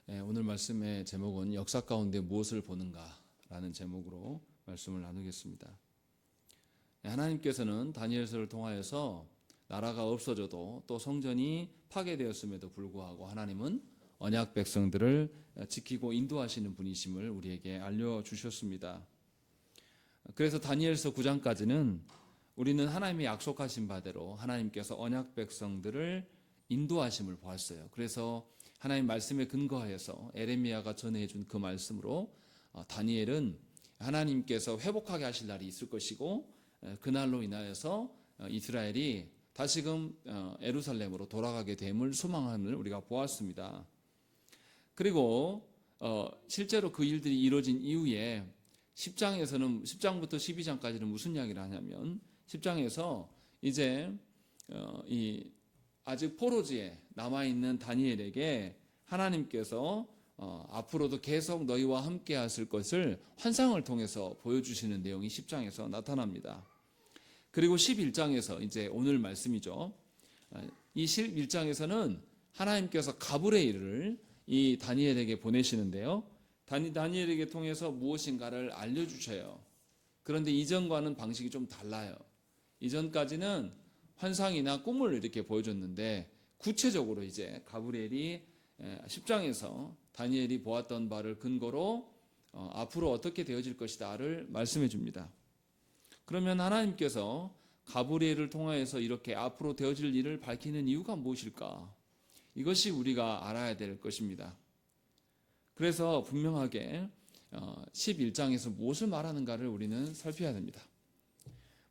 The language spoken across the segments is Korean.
오늘 말씀의 제목은 역사 가운데 무엇을 보는가라는 제목으로 말씀을 나누겠습니다. 하나님께서는 다니엘서를 통하여서 나라가 없어져도 또 성전이 파괴되었음에도 불구하고 하나님은 언약 백성들을 지키고 인도하시는 분이심을 우리에게 알려주셨습니다. 그래서 다니엘서 9장까지는 우리는 하나님이 약속하신 바대로 하나님께서 언약 백성들을 인도하심을 보았어요. 그래서 하나님 말씀에 근거하여서 에레미야가 전해준 그 말씀으로 다니엘은 하나님께서 회복하게 하실 날이 있을 것이고 그날로 인하여서 이스라엘이 다시금 예루살렘으로 돌아가게 됨을 소망함을 우리가 보았습니다. 그리고 실제로 그 일들이 이루어진 이후에 10장부터 12장까지는 무슨 이야기를 하냐면 10장에서 이제 이 아직 포로지에 남아있는 다니엘에게 하나님께서 앞으로도 계속 너희와 함께 하실 것을 환상을 통해서 보여주시는 내용이 10장에서 나타납니다. 그리고 11장에서 이제 오늘 말씀이죠. 이 11장에서는 하나님께서 가브리엘을 이 다니엘에게 보내시는데요. 다니엘에게 통해서 무엇인가를 알려주셔요. 그런데 이전과는 방식이 좀 달라요. 이전까지는 환상이나 꿈을 이렇게 보여줬는데 구체적으로 이제 가브리엘이 10장에서 다니엘이 보았던 바를 근거로 앞으로 어떻게 되어질 것이다를 말씀해 줍니다. 그러면 하나님께서 가브리엘을 통하여서 이렇게 앞으로 되어질 일을 밝히는 이유가 무엇일까? 이것이 우리가 알아야 될 것입니다. 그래서 분명하게 11장에서 무엇을 말하는가를 우리는 살펴야 됩니다.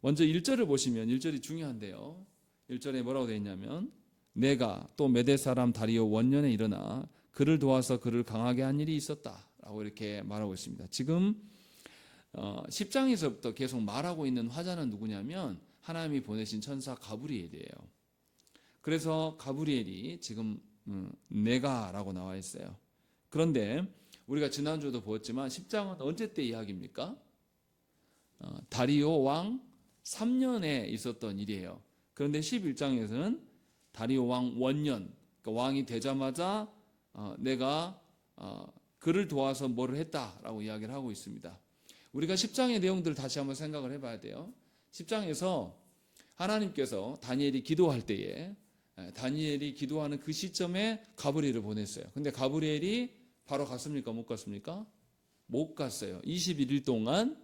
먼저 1절을 보시면 1절이 중요한데요. 1절에 뭐라고 되어 있냐면 내가 또 메대 사람 다리오 원년에 일어나 그를 도와서 그를 강하게 한 일이 있었다 라고 이렇게 말하고 있습니다. 지금 10장에서부터 계속 말하고 있는 화자는 누구냐면 하나님이 보내신 천사 가브리엘이에요. 그래서 가브리엘이 지금 내가 라고 나와 있어요. 그런데 우리가 지난주에도 보았지만 10장은 언제 때 이야기입니까? 다리오 왕 3년에 있었던 일이에요. 그런데 11장에서는 다리오 왕 원년, 그러니까 왕이 되자마자 내가 그를 도와서 뭐를 했다라고 이야기를 하고 있습니다. 우리가 10장의 내용들을 다시 한번 생각을 해봐야 돼요. 10장에서 하나님께서 다니엘이 기도할 때에 다니엘이 기도하는 그 시점에 가브리엘을 보냈어요. 근데 가브리엘이 바로 갔습니까? 못 갔습니까? 못 갔어요. 21일 동안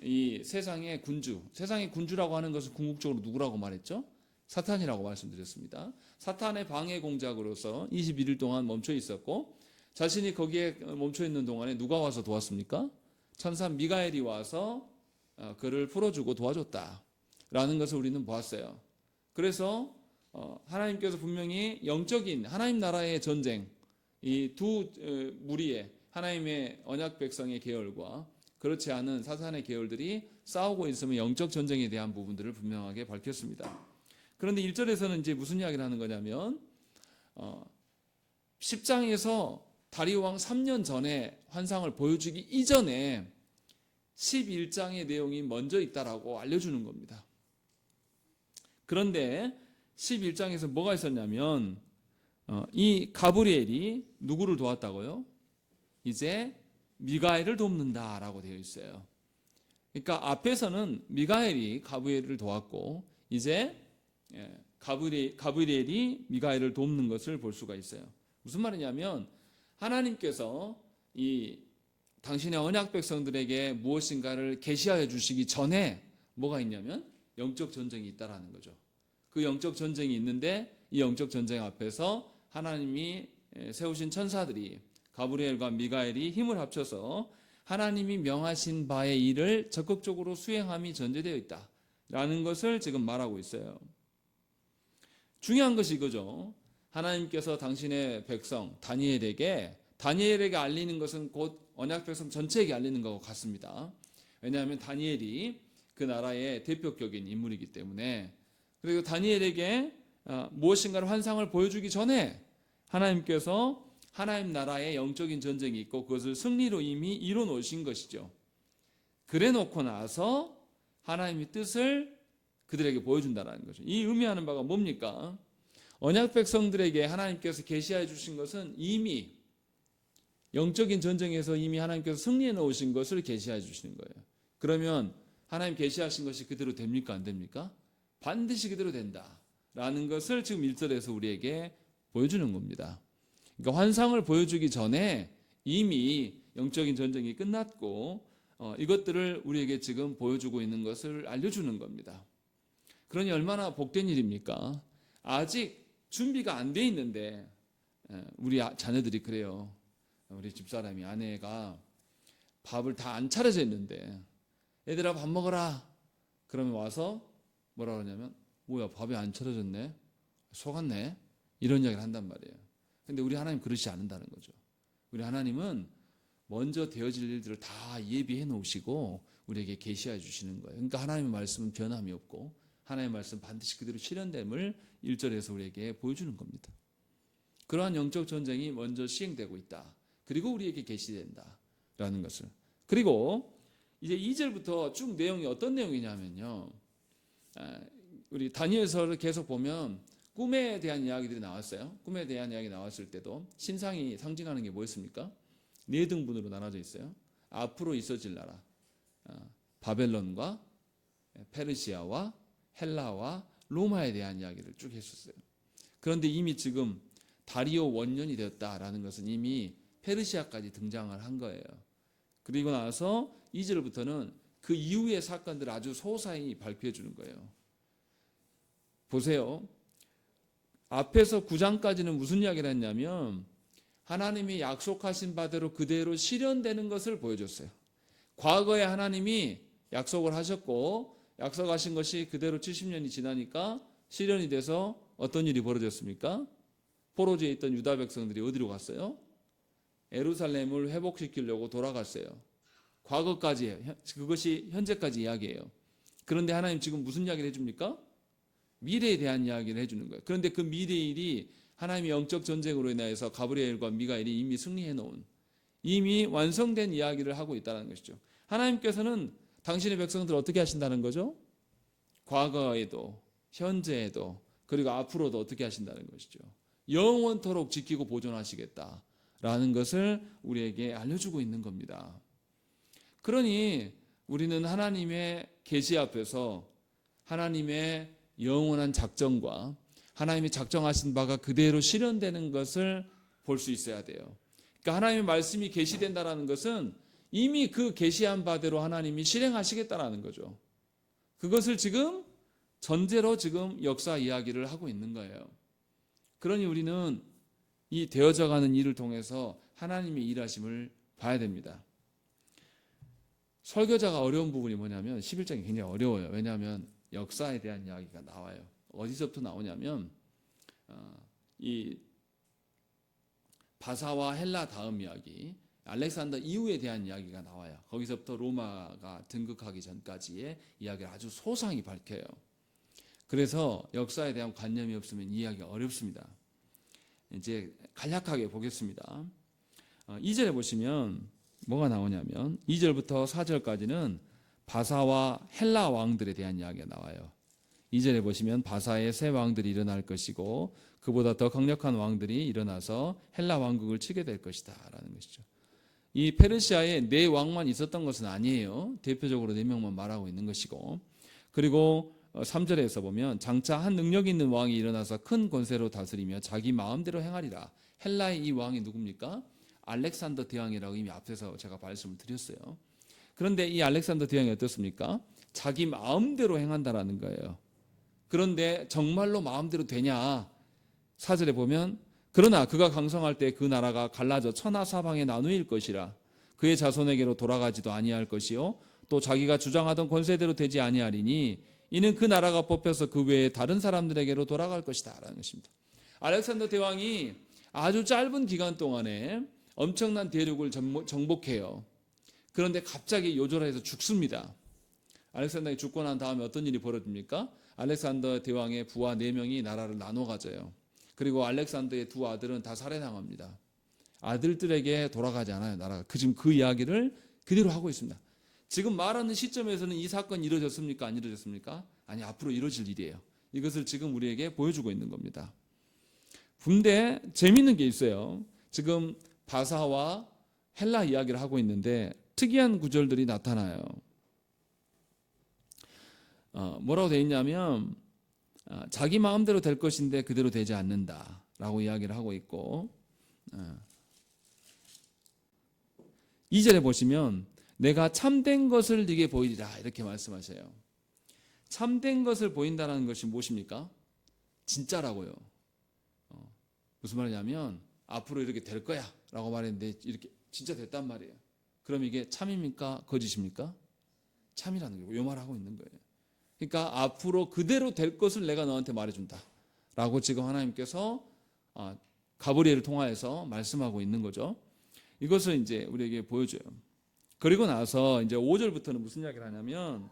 이 세상의 군주라고 하는 것은 궁극적으로 누구라고 말했죠? 사탄이라고 말씀드렸습니다. 사탄의 방해 공작으로서 21일 동안 멈춰 있었고 자신이 거기에 멈춰 있는 동안에 누가 와서 도왔습니까? 천사 미가엘이 와서 그를 풀어주고 도와줬다라는 것을 우리는 보았어요. 그래서 하나님께서 분명히 영적인 하나님 나라의 전쟁, 이 두 무리의 하나님의 언약 백성의 계열과 그렇지 않은 사탄의 계열들이 싸우고 있으면 영적 전쟁에 대한 부분들을 분명하게 밝혔습니다. 그런데 1절에서는 이제 무슨 이야기를 하는 거냐면 10장에서 다리오 왕 3년 전에 환상을 보여주기 이전에 11장의 내용이 먼저 있다라고 알려주는 겁니다. 그런데 11장에서 뭐가 있었냐면 이 가브리엘이 누구를 도왔다고요? 이제 미가엘을 돕는다라고 되어 있어요. 그러니까 앞에서는 미가엘이 가브리엘을 도왔고 이제 가브리엘이 미가엘을 돕는 것을 볼 수가 있어요. 무슨 말이냐면 하나님께서 이 당신의 언약 백성들에게 무엇인가를 계시하여 주시기 전에 뭐가 있냐면 영적 전쟁이 있다라는 거죠. 그 영적 전쟁이 있는데 이 영적 전쟁 앞에서 하나님이 세우신 천사들이 가브리엘과 미가엘이 힘을 합쳐서 하나님이 명하신 바의 일을 적극적으로 수행함이 전제되어 있다라는 것을 지금 말하고 있어요. 중요한 것이 이거죠. 하나님께서 당신의 백성 다니엘에게 알리는 것은 곧 언약 백성 전체에게 알리는 것과 같습니다. 왜냐하면 다니엘이 그 나라의 대표격인 인물이기 때문에. 그리고 다니엘에게 무엇인가를 환상을 보여주기 전에 하나님께서 하나님 나라의 영적인 전쟁이 있고 그것을 승리로 이미 이뤄 놓으신 것이죠. 그래 놓고 나서 하나님의 뜻을 그들에게 보여준다는 거죠. 이 의미하는 바가 뭡니까? 언약 백성들에게 하나님께서 계시해 주신 것은 이미 영적인 전쟁에서 이미 하나님께서 승리해 놓으신 것을 계시해 주시는 거예요. 그러면 하나님 계시하신 것이 그대로 됩니까? 안 됩니까? 반드시 그대로 된다라는 것을 지금 1절에서 우리에게 보여주는 겁니다. 그러니까 환상을 보여주기 전에 이미 영적인 전쟁이 끝났고 이것들을 우리에게 지금 보여주고 있는 것을 알려주는 겁니다. 그러니 얼마나 복된 일입니까? 아직 준비가 안 돼 있는데 우리 자녀들이 그래요. 우리 집사람이 아내가 밥을 다 안 차려져 있는데 애들아 밥 먹어라. 그러면 와서 뭐라 그러냐면 뭐야 밥이 안 차려졌네. 속았네. 이런 이야기를 한단 말이에요. 근데 우리 하나님 그러시지 않는다는 거죠. 우리 하나님은 먼저 되어질 일들을 다 예비해 놓으시고 우리에게 계시해 주시는 거예요. 그러니까 하나님의 말씀은 변함이 없고 하나님의 말씀 반드시 그대로 실현됨을 1절에서 우리에게 보여주는 겁니다. 그러한 영적 전쟁이 먼저 시행되고 있다. 그리고 우리에게 계시된다라는 것을. 그리고 이제 2절부터 쭉 내용이 어떤 내용이냐면요. 우리 다니엘서를 계속 보면 꿈에 대한 이야기들이 나왔어요. 꿈에 대한 이야기 나왔을 때도 신상이 상징하는 게 뭐였습니까? 네 등분으로 나눠져 있어요. 앞으로 있어질 나라, 바벨론과 페르시아와 헬라와 로마에 대한 이야기를 쭉 했었어요. 그런데 이미 지금 다리오 원년이 되었다라는 것은 이미 페르시아까지 등장을 한 거예요. 그리고 나서 2절부터는 그 이후의 사건들을 아주 소사히 발표해 주는 거예요. 보세요. 앞에서 9장까지는 무슨 이야기를 했냐면 하나님이 약속하신 바대로 그대로 실현되는 것을 보여줬어요. 과거에 하나님이 약속을 하셨고 약속하신 것이 그대로 70년이 지나니까 실현이 돼서 어떤 일이 벌어졌습니까? 포로지에 있던 유다 백성들이 어디로 갔어요? 예루살렘을 회복시키려고 돌아갔어요. 과거까지, 그것이 현재까지 이야기예요. 그런데 하나님 지금 무슨 이야기를 해줍니까? 미래에 대한 이야기를 해주는 거예요. 그런데 그 미래의 일이 하나님의 영적 전쟁으로 인해서 가브리엘과 미가엘이 이미 승리해 놓은 이미 완성된 이야기를 하고 있다는 것이죠. 하나님께서는 당신의 백성들을 어떻게 하신다는 거죠? 과거에도 현재에도 그리고 앞으로도 어떻게 하신다는 것이죠. 영원토록 지키고 보존하시겠다라는 것을 우리에게 알려주고 있는 겁니다. 그러니 우리는 하나님의 계시 앞에서 하나님의 영원한 작정과 하나님이 작정하신 바가 그대로 실현되는 것을 볼 수 있어야 돼요. 그러니까 하나님의 말씀이 계시된다라는 것은 이미 그 계시한 바대로 하나님이 실행하시겠다라는 거죠. 그것을 지금 전제로 지금 역사 이야기를 하고 있는 거예요. 그러니 우리는 이 되어져가는 일을 통해서 하나님의 일하심을 봐야 됩니다. 설교자가 어려운 부분이 뭐냐면 11장이 굉장히 어려워요. 왜냐하면 역사에 대한 이야기가 나와요. 어디서부터 나오냐면 이 바사와 헬라 다음 이야기, 알렉산더 이후에 대한 이야기가 나와요. 거기서부터 로마가 등극하기 전까지의 이야기를 아주 소상히 밝혀요. 그래서 역사에 대한 관념이 없으면 이해하기가 어렵습니다. 이제 간략하게 보겠습니다. 2절에 보시면 뭐가 나오냐면 2절부터 4절까지는 바사와 헬라 왕들에 대한 이야기가 나와요. 2절에 보시면 바사의 새 왕들이 일어날 것이고 그보다 더 강력한 왕들이 일어나서 헬라 왕국을 치게 될 것이다 라는 것이죠. 이 페르시아에 네 왕만 있었던 것은 아니에요. 대표적으로 네 명만 말하고 있는 것이고, 그리고 3절에서 보면 장차 한 능력 있는 왕이 일어나서 큰 권세로 다스리며 자기 마음대로 행하리라. 헬라의 이 왕이 누굽니까? 알렉산더 대왕이라고 이미 앞에서 제가 말씀을 드렸어요. 그런데 이 알렉산더 대왕이 어떻습니까? 자기 마음대로 행한다라는 거예요. 그런데 정말로 마음대로 되냐? 4절에 보면 그러나 그가 강성할 때 그 나라가 갈라져 천하 사방에 나누일 것이라. 그의 자손에게로 돌아가지도 아니할 것이요 또 자기가 주장하던 권세대로 되지 아니하리니 이는 그 나라가 뽑혀서 그 외에 다른 사람들에게로 돌아갈 것이다 라는 것입니다. 알렉산더 대왕이 아주 짧은 기간 동안에 엄청난 대륙을 정복해요. 그런데 갑자기 요절해서 죽습니다. 알렉산더가 죽고 난 다음에 어떤 일이 벌어집니까? 알렉산더 대왕의 부하 4명이 나라를 나눠 가져요. 그리고 알렉산더의 두 아들은 다 살해당합니다. 아들들에게 돌아가지 않아요, 나라가. 지금 그 이야기를 그대로 하고 있습니다. 지금 말하는 시점에서는 이 사건이 이루어졌습니까? 안 이루어졌습니까? 아니, 앞으로 이루어질 일이에요. 이것을 지금 우리에게 보여주고 있는 겁니다. 근데 재미있는 게 있어요. 지금 바사와 헬라 이야기를 하고 있는데 특이한 구절들이 나타나요. 뭐라고 되어 있냐면 자기 마음대로 될 것인데 그대로 되지 않는다라고 이야기를 하고 있고 2절에 보시면 내가 참된 것을 네게 보이리라 이렇게 말씀하셔요. 참된 것을 보인다는 것이 무엇입니까? 진짜라고요. 무슨 말이냐면 앞으로 이렇게 될 거야 라고 말했는데 이렇게 진짜 됐단 말이에요. 그럼 이게 참입니까? 거짓입니까? 참이라는 거예요. 요 말하고 있는 거예요. 그러니까 앞으로 그대로 될 것을 내가 너한테 말해준다 라고 지금 하나님께서 가브리엘을 통하여서 말씀하고 있는 거죠. 이것을 이제 우리에게 보여줘요. 그리고 나서 이제 5절부터는 무슨 이야기를 하냐면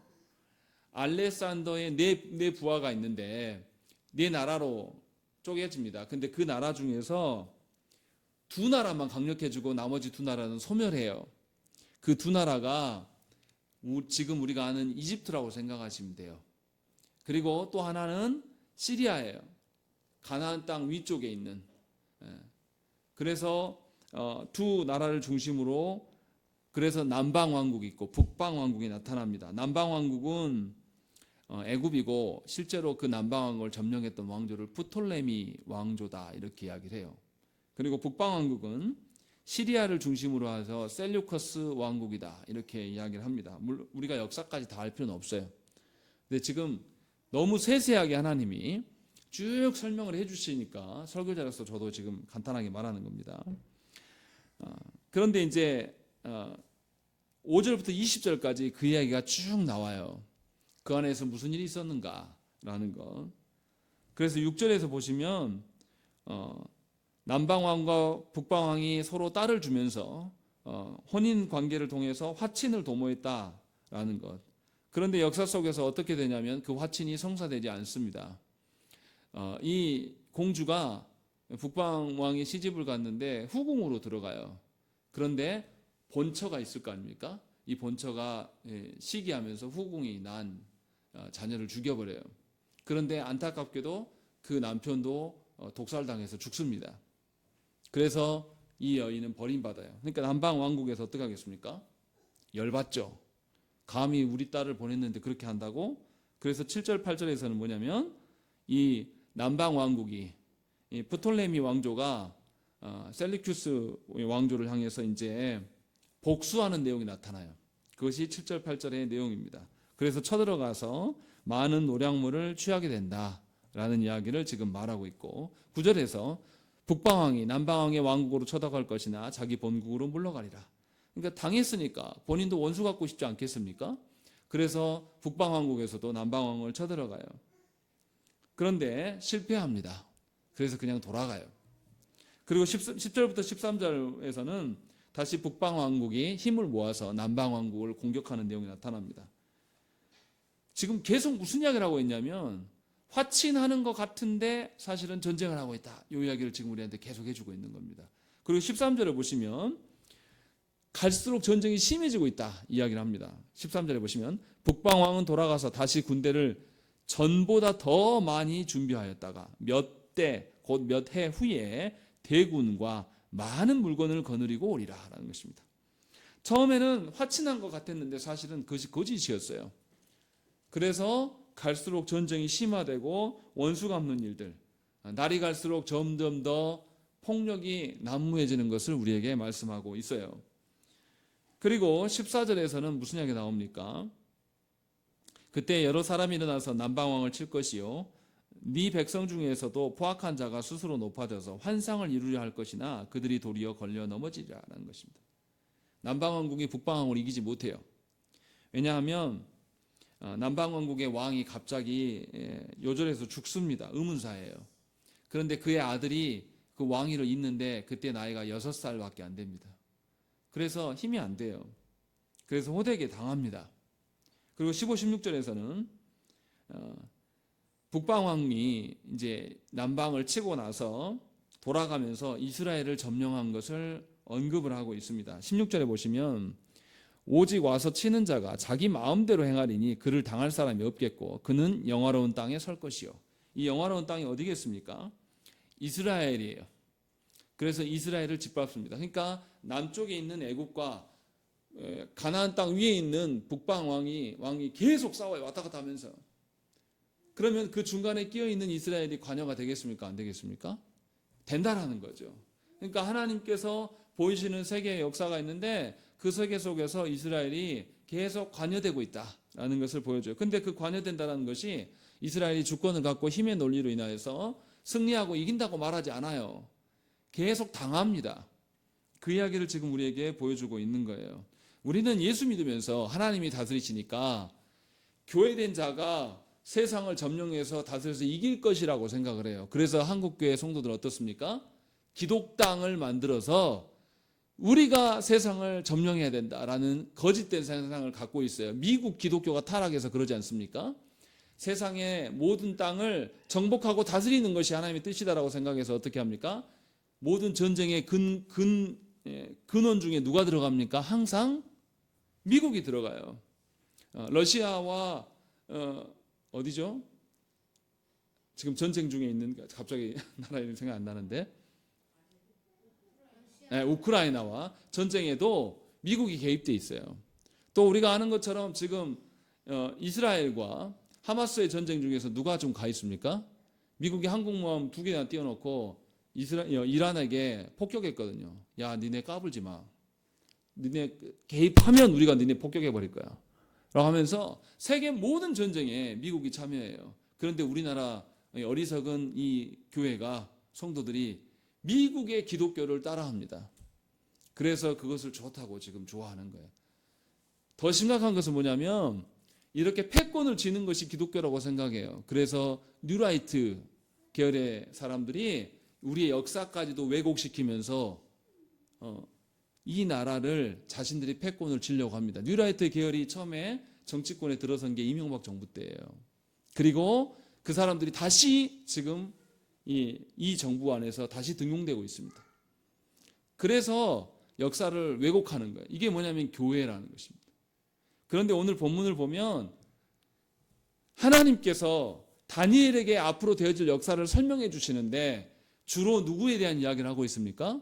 알렉산더의 네 부하가 있는데 네 나라로 쪼개집니다. 근데 그 나라 중에서 두 나라만 강력해지고 나머지 두 나라는 소멸해요. 그 두 나라가 지금 우리가 아는 이집트라고 생각하시면 돼요. 그리고 또 하나는 시리아예요. 가나안 땅 위쪽에 있는. 그래서 두 나라를 중심으로 그래서 남방 왕국이 있고 북방 왕국이 나타납니다. 남방 왕국은 애굽이고 실제로 그 남방 왕국을 점령했던 왕조를 프톨레미 왕조다 이렇게 이야기를 해요. 그리고 북방 왕국은 시리아를 중심으로 해서 셀류커스 왕국이다 이렇게 이야기를 합니다. 물론 우리가 역사까지 다 알 필요는 없어요. 근데 지금 너무 세세하게 하나님이 쭉 설명을 해주시니까 설교자로서 저도 지금 간단하게 말하는 겁니다. 그런데 이제 5절부터 20절까지 그 이야기가 쭉 나와요. 그 안에서 무슨 일이 있었는가라는 것. 그래서 6절에서 보시면 남방왕과 북방왕이 서로 딸을 주면서 혼인 관계를 통해서 화친을 도모했다라는 것. 그런데 역사 속에서 어떻게 되냐면 그 화친이 성사되지 않습니다. 이 공주가 북방왕이 시집을 갔는데 후궁으로 들어가요. 그런데 본처가 있을 거 아닙니까? 이 본처가 시기하면서 후궁이 난 자녀를 죽여버려요. 그런데 안타깝게도 그 남편도 독살당해서 죽습니다. 그래서 이 여인은 버림받아요. 그러니까 남방 왕국에서 어떻게 하겠습니까? 열받죠. 감히 우리 딸을 보냈는데 그렇게 한다고? 그래서 7절 8절에서는 뭐냐면 이 남방 왕국이 이 프톨레미 왕조가 셀리큐스 왕조를 향해서 이제 복수하는 내용이 나타나요. 그것이 7절 8절의 내용입니다. 그래서 쳐들어가서 많은 노량물을 취하게 된다라는 이야기를 지금 말하고 있고 9절에서 북방왕이 남방왕의 왕국으로 쳐들어갈 것이나 자기 본국으로 물러가리라. 그러니까 당했으니까 본인도 원수 갖고 싶지 않겠습니까? 그래서 북방왕국에서도 남방왕을 쳐들어가요. 그런데 실패합니다. 그래서 그냥 돌아가요. 그리고 10절부터 13절에서는 다시 북방왕국이 힘을 모아서 남방왕국을 공격하는 내용이 나타납니다. 지금 계속 무슨 이야기를 하고 있냐면 화친하는 것 같은데 사실은 전쟁을 하고 있다. 이 이야기를 지금 우리한테 계속 해주고 있는 겁니다. 그리고 13절에 보시면 갈수록 전쟁이 심해지고 있다 이야기를 합니다. 13절에 보시면 북방왕은 돌아가서 다시 군대를 전보다 더 많이 준비하였다가 몇 대 곧 몇 해 후에 대군과 많은 물건을 거느리고 오리라 라는 것입니다. 처음에는 화친한 것 같았는데 사실은 그것이 거짓이었어요. 그래서 갈수록 전쟁이 심화되고 원수 갚는 일들, 날이 갈수록 점점 더 폭력이 난무해지는 것을 우리에게 말씀하고 있어요. 그리고 14절에서는 무슨 이야기가 나옵니까? 그때 여러 사람이 일어나서 남방왕을 칠 것이요 네 백성 중에서도 포악한 자가 스스로 높아져서 환상을 이루려 할 것이나 그들이 도리어 걸려 넘어지리라는 것입니다. 남방왕국이 북방왕을 이기지 못해요. 왜냐하면 남방왕국의 왕이 갑자기 요절에서 죽습니다. 의문사예요. 그런데 그의 아들이 그 왕위를 잇는데 그때 나이가 6살밖에 안 됩니다. 그래서 힘이 안 돼요. 그래서 호되게 당합니다. 그리고 15, 16절에서는 북방왕이 이제 남방을 치고 나서 돌아가면서 이스라엘을 점령한 것을 언급을 하고 있습니다. 16절에 보시면 오직 와서 치는 자가 자기 마음대로 행하리니 그를 당할 사람이 없겠고 그는 영화로운 땅에 설 것이요. 이 영화로운 땅이 어디겠습니까? 이스라엘이에요. 그래서 이스라엘을 짓밟습니다. 그러니까 남쪽에 있는 애국과 가나안 땅 위에 있는 북방 왕이 계속 싸워요. 왔다 갔다 하면서. 그러면 그 중간에 끼어 있는 이스라엘이 관여가 되겠습니까? 안 되겠습니까? 된다라는 거죠. 그러니까 하나님께서 보이시는 세계의 역사가 있는데 그 세계 속에서 이스라엘이 계속 관여되고 있다라는 것을 보여줘요. 근데 그 관여된다는 것이 이스라엘이 주권을 갖고 힘의 논리로 인하여서 승리하고 이긴다고 말하지 않아요. 계속 당합니다. 그 이야기를 지금 우리에게 보여주고 있는 거예요. 우리는 예수 믿으면서 하나님이 다스리시니까 교회된 자가 세상을 점령해서 다스려서 이길 것이라고 생각을 해요. 그래서 한국교회 성도들은 어떻습니까? 기독당을 만들어서 우리가 세상을 점령해야 된다라는 거짓된 생각을 갖고 있어요. 미국 기독교가 타락해서 그러지 않습니까? 세상의 모든 땅을 정복하고 다스리는 것이 하나님의 뜻이다라고 생각해서 어떻게 합니까? 모든 전쟁의 근원 중에 누가 들어갑니까? 항상 미국이 들어가요. 러시아와 어디죠? 지금 전쟁 중에 있는, 갑자기 나라 이름 생각 안 나는데, 우크라이나와 전쟁에도 미국이 개입돼 있어요. 또 우리가 아는 것처럼 지금 이스라엘과 하마스의 전쟁 중에서 누가 좀 가 있습니까? 미국이 항공모함 2개나 띄워놓고 이란에게 폭격했거든요. 야, 니네 까불지 마. 니네 개입하면 우리가 니네 폭격해버릴 거야. 라고 하면서 세계 모든 전쟁에 미국이 참여해요. 그런데 우리나라 어리석은 이 교회가, 성도들이 미국의 기독교를 따라합니다. 그래서 그것을 좋다고 지금 좋아하는 거예요. 더 심각한 것은 뭐냐면 이렇게 패권을 쥐는 것이 기독교라고 생각해요. 그래서 뉴라이트 계열의 사람들이 우리의 역사까지도 왜곡시키면서 이 나라를 자신들이 패권을 쥐려고 합니다. 뉴라이트 계열이 처음에 정치권에 들어선 게 이명박 정부 때예요. 그리고 그 사람들이 다시 지금 이 정부 안에서 다시 등용되고 있습니다. 그래서 역사를 왜곡하는 거예요. 이게 뭐냐면 교회라는 것입니다. 그런데 오늘 본문을 보면 하나님께서 다니엘에게 앞으로 되어질 역사를 설명해 주시는데 주로 누구에 대한 이야기를 하고 있습니까?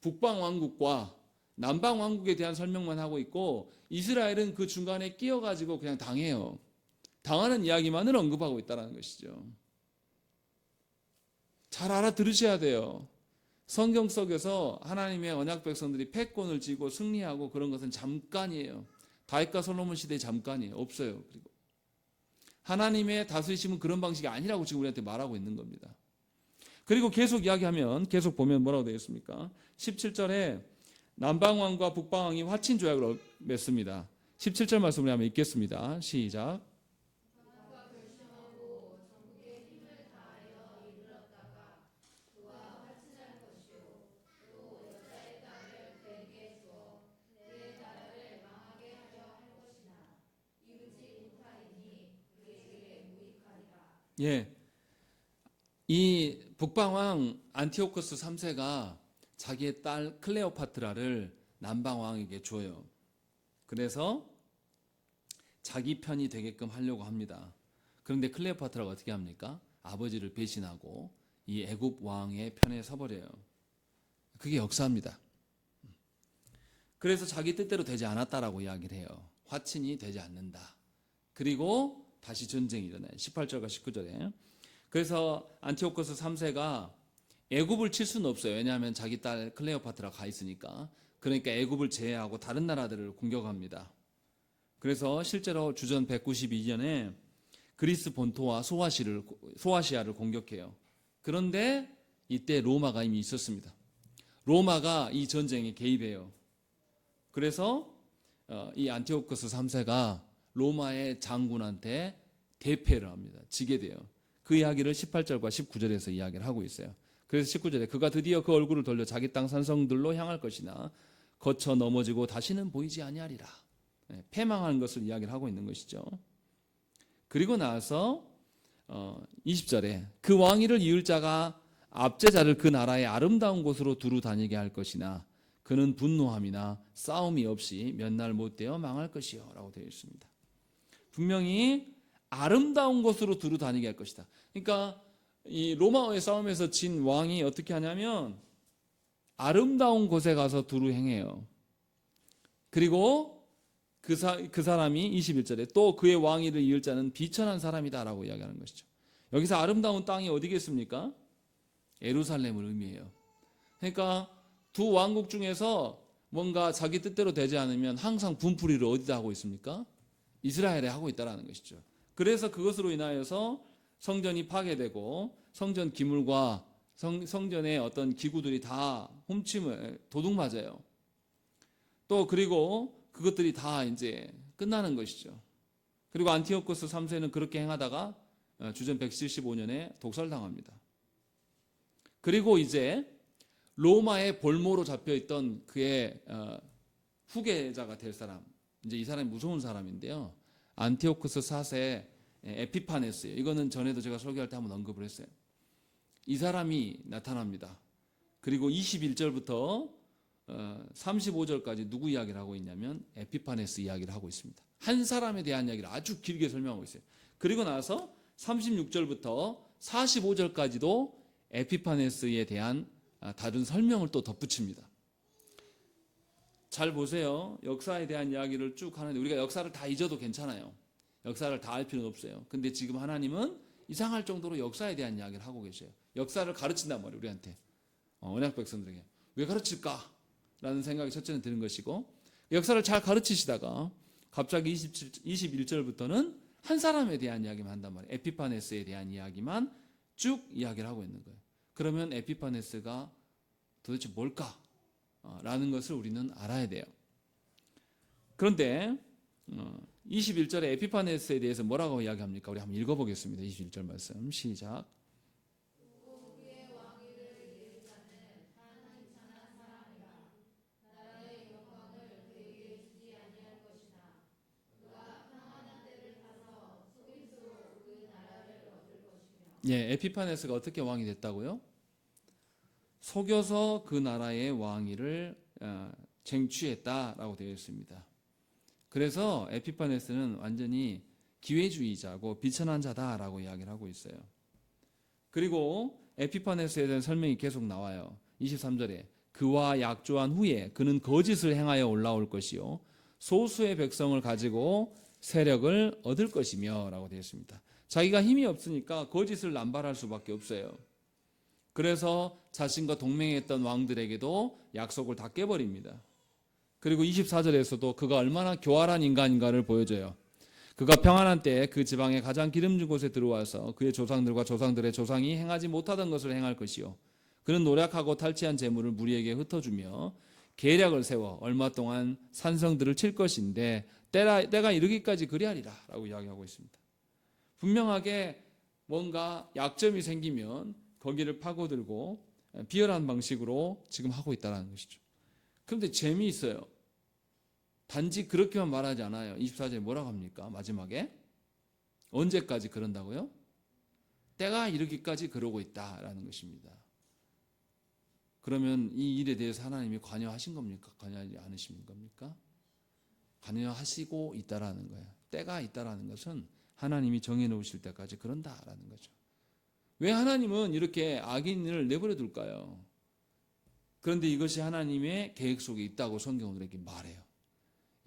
북방 왕국과 남방 왕국에 대한 설명만 하고 있고 이스라엘은 그 중간에 끼어가지고 그냥 당해요. 당하는 이야기만을 언급하고 있다는 것이죠. 잘 알아들으셔야 돼요. 성경 속에서 하나님의 언약 백성들이 패권을 쥐고 승리하고 그런 것은 잠깐이에요. 다윗과 솔로몬 시대의 잠깐이에요. 없어요. 그리고 하나님의 다스리심은 그런 방식이 아니라고 지금 우리한테 말하고 있는 겁니다. 그리고 계속 이야기하면 계속 보면 뭐라고 되어 있습니까? 17절에 남방왕과 북방왕이 화친 조약을 맺습니다. 17절 말씀을 한번 읽겠습니다. 시작. 예, 이 북방왕 안티오코스 3세가 자기의 딸 클레오파트라를 남방왕에게 줘요. 그래서 자기 편이 되게끔 하려고 합니다. 그런데 클레오파트라가 어떻게 합니까? 아버지를 배신하고 이 애굽 왕의 편에 서버려요. 그게 역사입니다. 그래서 자기 뜻대로 되지 않았다라고 이야기를 해요. 화친이 되지 않는다. 그리고 다시 전쟁이 일어나요. 18절과 19절에. 그래서 안티오코스 3세가 애굽을 칠 수는 없어요. 왜냐하면 자기 딸 클레오파트라 가 있으니까. 그러니까 애굽을 제외하고 다른 나라들을 공격합니다. 그래서 실제로 주전 192년에 그리스 본토와 소아시아를 공격해요. 그런데 이때 로마가 이미 있었습니다. 로마가 이 전쟁에 개입해요. 그래서 이 안티오코스 3세가 로마의 장군한테 대패를 합니다. 지게 돼요. 그 이야기를 18절과 19절에서 이야기를 하고 있어요. 그래서 19절에 그가 드디어 그 얼굴을 돌려 자기 땅 산성들로 향할 것이나 거쳐 넘어지고 다시는 보이지 아니하리라. 패망한 것을 이야기를 하고 있는 것이죠. 그리고 나서 20절에 그 왕위를 이을 자가 압제자를 그 나라의 아름다운 곳으로 두루 다니게 할 것이나 그는 분노함이나 싸움이 없이 몇 날 못 되어 망할 것이요 라고 되어 있습니다. 분명히 아름다운 곳으로 두루 다니게 할 것이다. 그러니까 이 로마와의 싸움에서 진 왕이 어떻게 하냐면 아름다운 곳에 가서 두루 행해요. 그리고 그 사람이 21절에 또 그의 왕위를 이을 자는 비천한 사람이다라고 이야기하는 것이죠. 여기서 아름다운 땅이 어디겠습니까? 예루살렘을 의미해요. 그러니까 두 왕국 중에서 뭔가 자기 뜻대로 되지 않으면 항상 분풀이를 어디다 하고 있습니까? 이스라엘에 하고 있다라는 것이죠. 그래서 그것으로 인하여서 성전이 파괴되고 성전 기물과 성전의 어떤 기구들이 다 도둑 맞아요. 또 그리고 그것들이 다 이제 끝나는 것이죠. 그리고 안티오코스 3세는 그렇게 행하다가 주전 175년에 독살당합니다. 그리고 이제 로마의 볼모로 잡혀있던 그의 후계자가 될 사람, 이제 이 사람이 무서운 사람인데요. 안티오코스 4세 에피파네스예요. 이거는 전에도 제가 설교할 때 한번 언급을 했어요. 이 사람이 나타납니다. 그리고 21절부터 35절까지 누구 이야기를 하고 있냐면 에피파네스 이야기를 하고 있습니다. 한 사람에 대한 이야기를 아주 길게 설명하고 있어요. 그리고 나서 36절부터 45절까지도 에피파네스에 대한 다른 설명을 또 덧붙입니다. 잘 보세요. 역사에 대한 이야기를 쭉 하는데 우리가 역사를 다 잊어도 괜찮아요. 역사를 다 알 필요는 없어요. 근데 지금 하나님은 이상할 정도로 역사에 대한 이야기를 하고 계셔요. 역사를 가르친단 말이에요. 우리한테. 언약 백성들에게. 왜 가르칠까? 라는 생각이 첫째는 드는 것이고, 역사를 잘 가르치시다가 갑자기 21절부터는 한 사람에 대한 이야기만 한단 말이에요. 에피파네스에 대한 이야기만 쭉 이야기를 하고 있는 거예요. 그러면 에피파네스가 도대체 뭘까? 라는 것을 우리는 알아야 돼요. 그런데 21절에 에피파네스에 대해서 뭐라고 이야기합니까? 우리 한번 읽어보겠습니다. 21절 말씀 시작. 예, 에피파네스가 어떻게 왕이 됐다고요? 속여서 그 나라의 왕위를 쟁취했다라고 되어 있습니다. 그래서 에피파네스는 완전히 기회주의자고 비천한 자다라고 이야기를 하고 있어요. 그리고 에피파네스에 대한 설명이 계속 나와요. 23절에 그와 약조한 후에 그는 거짓을 행하여 올라올 것이요 소수의 백성을 가지고 세력을 얻을 것이며 라고 되어 있습니다. 자기가 힘이 없으니까 거짓을 남발할 수밖에 없어요. 그래서 자신과 동맹했던 왕들에게도 약속을 다 깨버립니다. 그리고 24절에서도 그가 얼마나 교활한 인간인가를 보여줘요. 그가 평안한 때에 그 지방의 가장 기름진 곳에 들어와서 그의 조상들과 조상들의 조상이 행하지 못하던 것을 행할 것이요 그는 노력하고 탈취한 재물을 무리에게 흩어주며 계략을 세워 얼마 동안 산성들을 칠 것인데 때가 이르기까지 그리하리라 라고 이야기하고 있습니다. 분명하게 뭔가 약점이 생기면 거기를 파고들고 비열한 방식으로 지금 하고 있다는 것이죠. 그런데 재미있어요. 단지 그렇게만 말하지 않아요. 24절에 뭐라고 합니까? 마지막에 언제까지 그런다고요? 때가 이르기까지 그러고 있다라는 것입니다. 그러면 이 일에 대해서 하나님이 관여하신 겁니까? 관여하지 않으신 겁니까? 관여하시고 있다라는 거예요. 때가 있다라는 것은 하나님이 정해놓으실 때까지 그런다라는 거죠. 왜 하나님은 이렇게 악인을 내버려 둘까요? 그런데 이것이 하나님의 계획 속에 있다고 성경은 우리에게 말해요.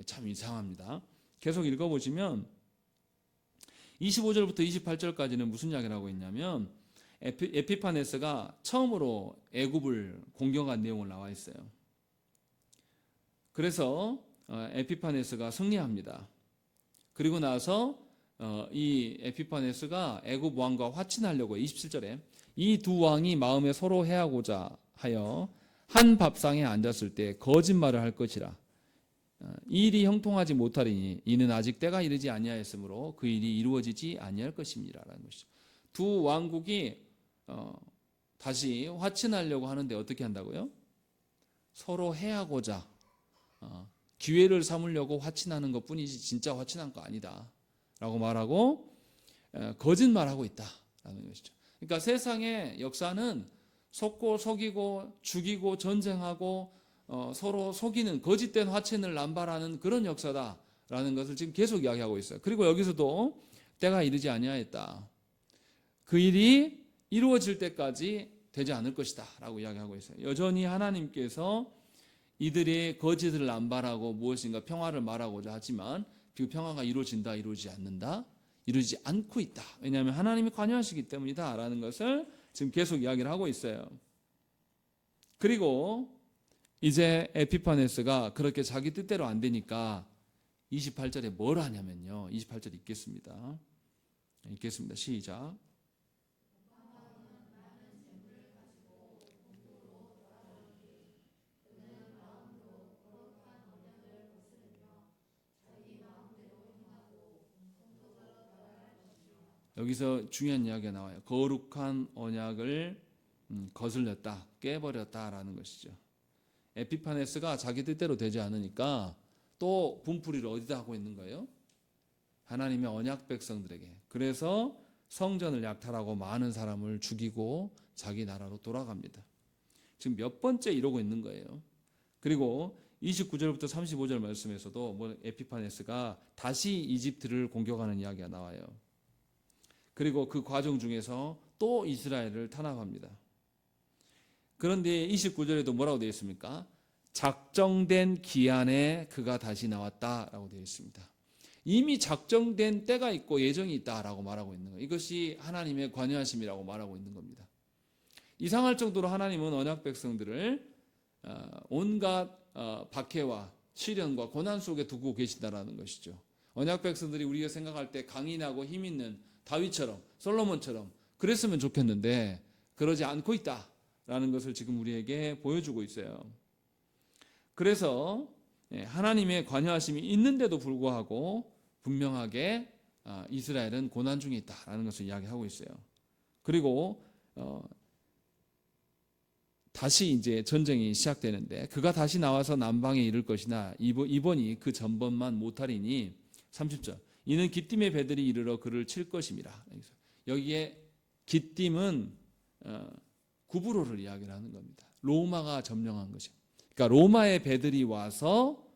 참 이상합니다. 계속 읽어보시면 25절부터 28절까지는 무슨 이야기를 하고 있냐면 에피파네스가 처음으로 애굽을 공격한 내용을 나와 있어요. 그래서 에피파네스가 승리합니다. 그리고 나서 이 에피파네스가 애굽 왕과 화친하려고 27절에 이 두 왕이 마음에 서로 해하고자 하여 한 밥상에 앉았을 때 거짓말을 할 것이라. 이 일이 형통하지 못하리니 이는 아직 때가 이르지 아니하였으므로 그 일이 이루어지지 아니할 것입니다라는 것이죠. 두 왕국이 다시 화친하려고 하는데 어떻게 한다고요? 서로 해하고자 기회를 삼으려고 화친하는 것뿐이지 진짜 화친한 거 아니다 라고 말하고 거짓말하고 있다라는 것이죠. 그러니까 세상의 역사는 속고 속이고 죽이고 전쟁하고 서로 속이는 거짓된 화친을 남발하는 그런 역사다라는 것을 지금 계속 이야기하고 있어요. 그리고 여기서도 때가 이르지 아니하였다. 그 일이 이루어질 때까지 되지 않을 것이다 라고 이야기하고 있어요. 여전히 하나님께서 이들의 거짓을 남발하고 무엇인가 평화를 말하고자 하지만 그 평화가 이루어진다, 이루어지지 않는다, 이루어지지 않고 있다. 왜냐하면 하나님이 관여하시기 때문이다 라는 것을 지금 계속 이야기를 하고 있어요. 그리고 이제 에피파네스가 그렇게 자기 뜻대로 안 되니까 28절에 뭘 하냐면요, 28절 읽겠습니다. 시작. 여기서 중요한 이야기가 나와요. 거룩한 언약을 거슬렸다, 깨버렸다라는 것이죠. 에피파네스가 자기 뜻대로 되지 않으니까 또 분풀이를 어디다 하고 있는 거예요? 하나님의 언약 백성들에게. 그래서 성전을 약탈하고 많은 사람을 죽이고 자기 나라로 돌아갑니다. 지금 몇 번째 이러고 있는 거예요. 그리고 29절부터 35절 말씀에서도 에피파네스가 다시 이집트를 공격하는 이야기가 나와요. 그리고 그 과정 중에서 또 이스라엘을 탄압합니다. 그런데 29절에도 뭐라고 되어 있습니까? 작정된 기한에 그가 다시 나왔다라고 되어 있습니다. 이미 작정된 때가 있고 예정이 있다라고 말하고 있는 거예요. 이것이 하나님의 관여하심이라고 말하고 있는 겁니다. 이상할 정도로 하나님은 언약 백성들을 온갖 박해와 시련과 고난 속에 두고 계신다라는 것이죠. 언약 백성들이 우리가 생각할 때 강인하고 힘 있는 다윗처럼 솔로몬처럼 그랬으면 좋겠는데 그러지 않고 있다라는 것을 지금 우리에게 보여주고 있어요. 그래서 하나님의 관여하심이 있는데도 불구하고 분명하게 이스라엘은 고난 중에 있다라는 것을 이야기하고 있어요. 그리고 다시 이제 전쟁이 시작되는데 그가 다시 나와서 남방에 이를 것이나 이번이 그 전번만 못하리니 30절 이는 기띔의 배들이 이르러 그를 칠 것임이라. 여기에 기띔은 구브로를 이야기를 하는 겁니다. 로마가 점령한 것이죠. 그러니까 로마의 배들이 와서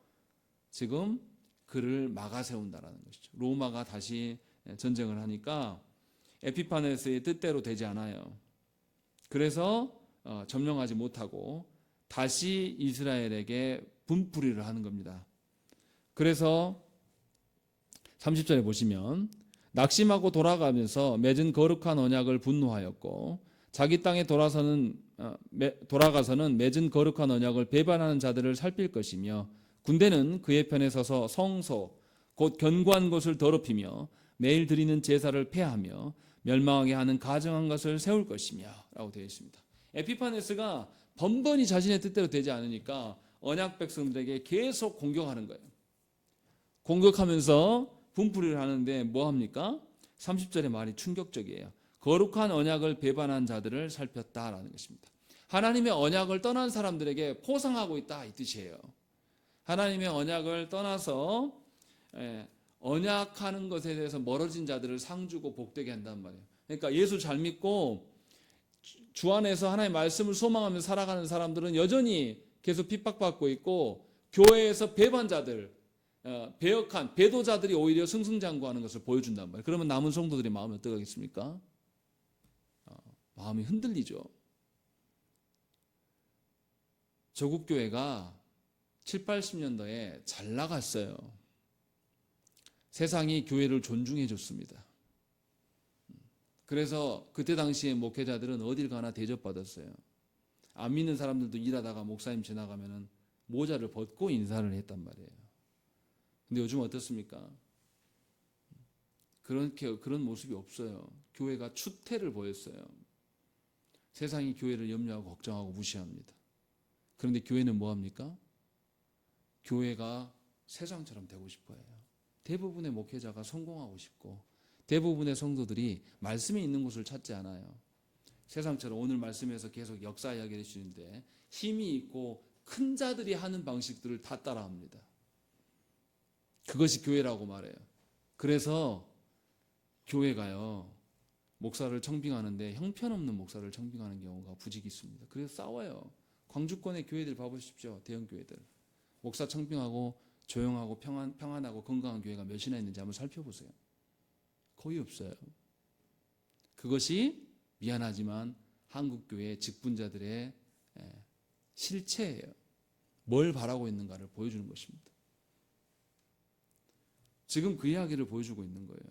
지금 그를 막아 세운다라는 것이죠. 로마가 다시 전쟁을 하니까 에피파네스의 뜻대로 되지 않아요. 그래서 점령하지 못하고 다시 이스라엘에게 분풀이를 하는 겁니다. 그래서 30절에 보시면 낙심하고 돌아가면서 맺은 거룩한 언약을 분노하였고 자기 땅에 돌아가서는 맺은 거룩한 언약을 배반하는 자들을 살필 것이며 군대는 그의 편에 서서 성소 곧 견고한 곳을 더럽히며 매일 드리는 제사를 폐하며 멸망하게 하는 가증한 것을 세울 것이며 라고 되어 있습니다. 에피파네스가 번번이 자신의 뜻대로 되지 않으니까 언약 백성들에게 계속 공격하는 거예요. 공격하면서 분풀이를 하는데 뭐합니까? 30절의 말이 충격적이에요. 거룩한 언약을 배반한 자들을 살폈다라는 것입니다. 하나님의 언약을 떠난 사람들에게 포상하고 있다 이 뜻이에요. 하나님의 언약을 떠나서 언약하는 것에 대해서 멀어진 자들을 상주고 복되게 한단 말이에요. 그러니까 예수 잘 믿고 주 안에서 하나님의 말씀을 소망하며 살아가는 사람들은 여전히 계속 핍박받고 있고 교회에서 배반자들, 배역한 배도자들이 오히려 승승장구하는 것을 보여준단 말이에요. 그러면 남은 성도들의 마음이 어떡하겠습니까? 마음이 흔들리죠. 조국교회가 7, 80년대에 잘 나갔어요. 세상이 교회를 존중해 줬습니다. 그래서 그때 당시에 목회자들은 어딜 가나 대접받았어요. 안 믿는 사람들도 일하다가 목사님 지나가면 모자를 벗고 인사를 했단 말이에요. 근데 요즘 어떻습니까? 그런 모습이 없어요. 교회가 추태를 보였어요. 세상이 교회를 염려하고 걱정하고 무시합니다. 그런데 교회는 뭐합니까? 교회가 세상처럼 되고 싶어해요. 대부분의 목회자가 성공하고 싶고 대부분의 성도들이 말씀이 있는 곳을 찾지 않아요. 세상처럼 오늘 말씀에서 계속 역사 이야기를 해주시는데 힘이 있고 큰 자들이 하는 방식들을 다 따라합니다. 그것이 교회라고 말해요. 그래서 교회가요 목사를 청빙하는데 형편없는 목사를 청빙하는 경우가 부지기 있습니다. 그래서 싸워요. 광주권의 교회들 봐보십시오. 대형 교회들 목사 청빙하고 조용하고 평안하고 건강한 교회가 몇이나 있는지 한번 살펴보세요. 거의 없어요. 그것이 미안하지만 한국교회 직분자들의 실체예요. 뭘 바라고 있는가를 보여주는 것입니다. 지금 그 이야기를 보여주고 있는 거예요.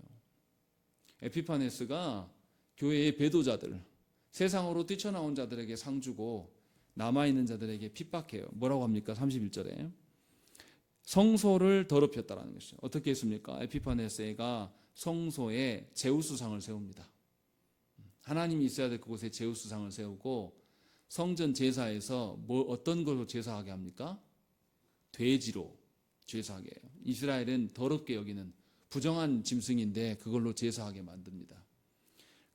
에피파네스가 교회의 배도자들, 세상으로 뛰쳐나온 자들에게 상 주고 남아있는 자들에게 핍박해요. 뭐라고 합니까? 31절에 성소를 더럽혔다라는 것이죠. 어떻게 했습니까? 에피파네스가 성소에 제우스상을 세웁니다. 하나님이 있어야 될 그곳에 제우스상을 세우고 성전 제사에서 어떤 것으로 제사하게 합니까? 돼지로 제사하게 해요. 이스라엘은 더럽게 여기는 부정한 짐승인데 그걸로 제사하게 만듭니다.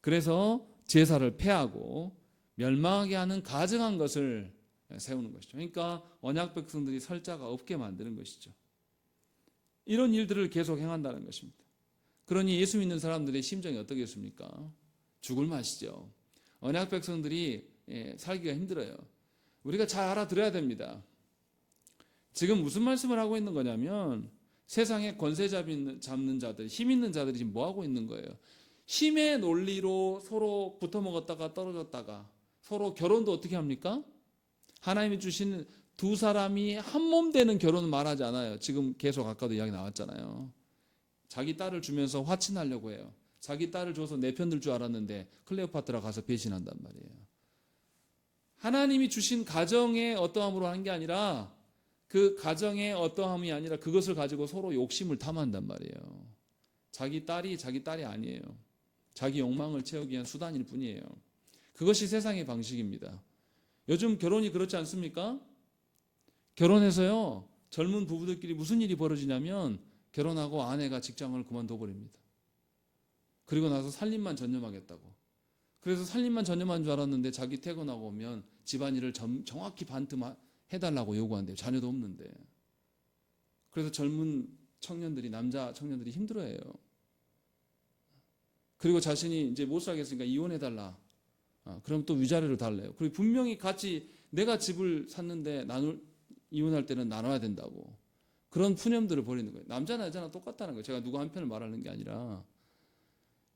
그래서 제사를 폐하고 멸망하게 하는 가증한 것을 세우는 것이죠. 그러니까 언약 백성들이 설 자가 없게 만드는 것이죠. 이런 일들을 계속 행한다는 것입니다. 그러니 예수 믿는 사람들의 심정이 어떻겠습니까? 죽을 맛이죠. 언약 백성들이 살기가 힘들어요. 우리가 잘 알아들어야 됩니다. 지금 무슨 말씀을 하고 있는 거냐면 세상에 권세 잡는 자들, 힘 있는 자들이 지금 뭐 하고 있는 거예요? 힘의 논리로 서로 붙어먹었다가 떨어졌다가 서로 결혼도 어떻게 합니까? 하나님이 주신 두 사람이 한 몸 되는 결혼은 말하지 않아요. 지금 계속 아까도 이야기 나왔잖아요. 자기 딸을 주면서 화친하려고 해요. 자기 딸을 줘서 내 편 들 줄 알았는데 클레오파트라 가서 배신한단 말이에요. 하나님이 주신 가정의 어떠함으로 하는 게 아니라 그 가정의 어떠함이 아니라 그것을 가지고 서로 욕심을 탐한단 말이에요. 자기 딸이 아니에요. 자기 욕망을 채우기 위한 수단일 뿐이에요. 그것이 세상의 방식입니다. 요즘 결혼이 그렇지 않습니까? 결혼해서요, 젊은 부부들끼리 무슨 일이 벌어지냐면 결혼하고 아내가 직장을 그만둬 버립니다. 그리고 나서 살림만 전념하겠다고. 그래서 살림만 전념한 줄 알았는데 자기 퇴근하고 오면 집안일을 정확히 반트 해달라고 요구한대요. 자녀도 없는데. 그래서 젊은 청년들이, 남자 청년들이 힘들어해요. 그리고 자신이 이제 못 살겠으니까 이혼해달라. 그럼 또 위자료를 달래요. 그리고 분명히 같이 내가 집을 샀는데 이혼할 때는 나눠야 된다고. 그런 푸념들을 벌이는 거예요. 남자나 여자나 똑같다는 거예요. 제가 누구 한 편을 말하는 게 아니라.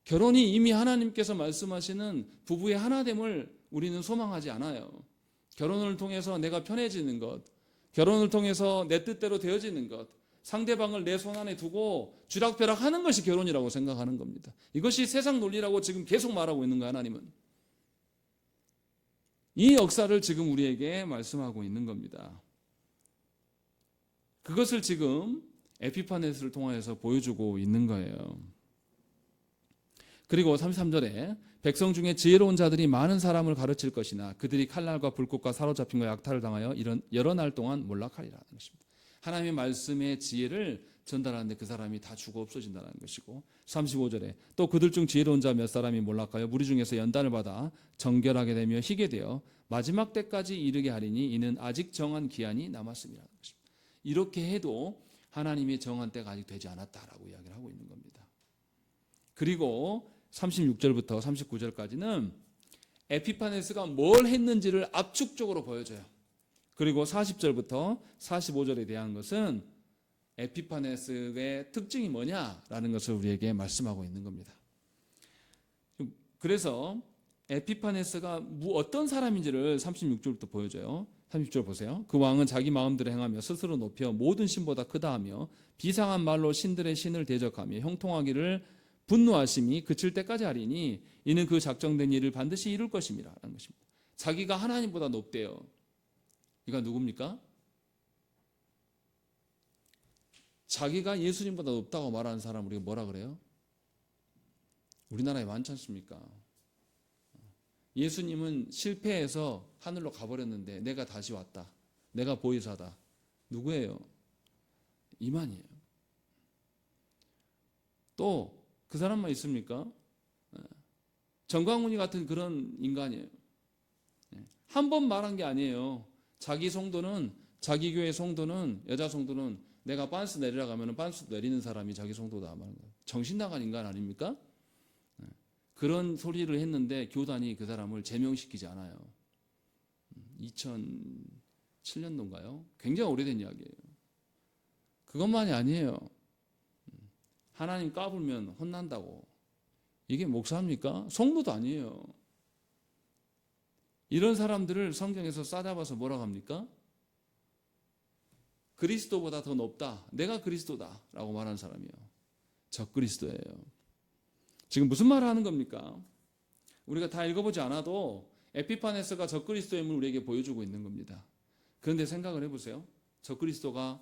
결혼이 이미 하나님께서 말씀하시는 부부의 하나됨을 우리는 소망하지 않아요. 결혼을 통해서 내가 편해지는 것, 결혼을 통해서 내 뜻대로 되어지는 것, 상대방을 내 손 안에 두고 쥐락펴락 하는 것이 결혼이라고 생각하는 겁니다. 이것이 세상 논리라고 지금 계속 말하고 있는 거예요, 하나님은. 이 역사를 지금 우리에게 말씀하고 있는 겁니다. 그것을 지금 에피파네스를 통해서 보여주고 있는 거예요. 그리고 33절에 백성 중에 지혜로운 자들이 많은 사람을 가르칠 것이나 그들이 칼날과 불꽃과 사로잡힘과 약탈을 당하여 이런 여러 날 동안 몰락하리라는 것입니다. 하나님의 말씀의 지혜를 전달하는데 그 사람이 다 죽어 없어진다는 것이고, 35절에 또 그들 중 지혜로운 자 몇 사람이 몰락하여 무리 중에서 연단을 받아 정결하게 되며 희게 되어 마지막 때까지 이르게 하리니 이는 아직 정한 기한이 남았음이라는 것입니다. 이렇게 해도 하나님의 정한 때가 아직 되지 않았다라고 이야기를 하고 있는 겁니다. 그리고 36절부터 39절까지는 에피파네스가 뭘 했는지를 압축적으로 보여줘요. 그리고 40절부터 45절에 대한 것은 에피파네스의 특징이 뭐냐라는 것을 우리에게 말씀하고 있는 겁니다. 그래서 에피파네스가 어떤 사람인지를 36절부터 보여줘요. 30절 보세요. 그 왕은 자기 마음대로 행하며 스스로 높여 모든 신보다 크다 하며 비상한 말로 신들의 신을 대적하며 형통하기를 분노하심이 그칠 때까지 하리니 이는 그 작정된 일을 반드시 이룰 것임이라 라는 것입니다. 자기가 하나님보다 높대요. 이가 누굽니까? 자기가 예수님보다 높다고 말하는 사람 우리가 뭐라 그래요? 우리나라에 많지 않습니까? 예수님은 실패해서 하늘로 가버렸는데 내가 다시 왔다. 내가 보혜사다. 누구예요? 이만이에요. 또 그 사람만 있습니까? 정광훈이 같은 그런 인간이에요. 한 번 말한 게 아니에요. 자기 성도는, 자기 교회 성도는, 여자 성도는 내가 빤스 내리라 가면 빤스 내리는 사람이 자기 성도다 말하는 거예요. 정신 나간 인간 아닙니까? 그런 소리를 했는데 교단이 그 사람을 제명시키지 않아요. 2007년도인가요? 굉장히 오래된 이야기예요. 그것만이 아니에요. 하나님 까불면 혼난다고. 이게 목사입니까? 성도도 아니에요. 이런 사람들을 성경에서 싸잡아서 뭐라고 합니까? 그리스도보다 더 높다. 내가 그리스도다. 라고 말하는 사람이요. 적그리스도예요. 지금 무슨 말을 하는 겁니까? 우리가 다 읽어보지 않아도 에피파네스가 적그리스도임을 우리에게 보여주고 있는 겁니다. 그런데 생각을 해보세요. 적그리스도가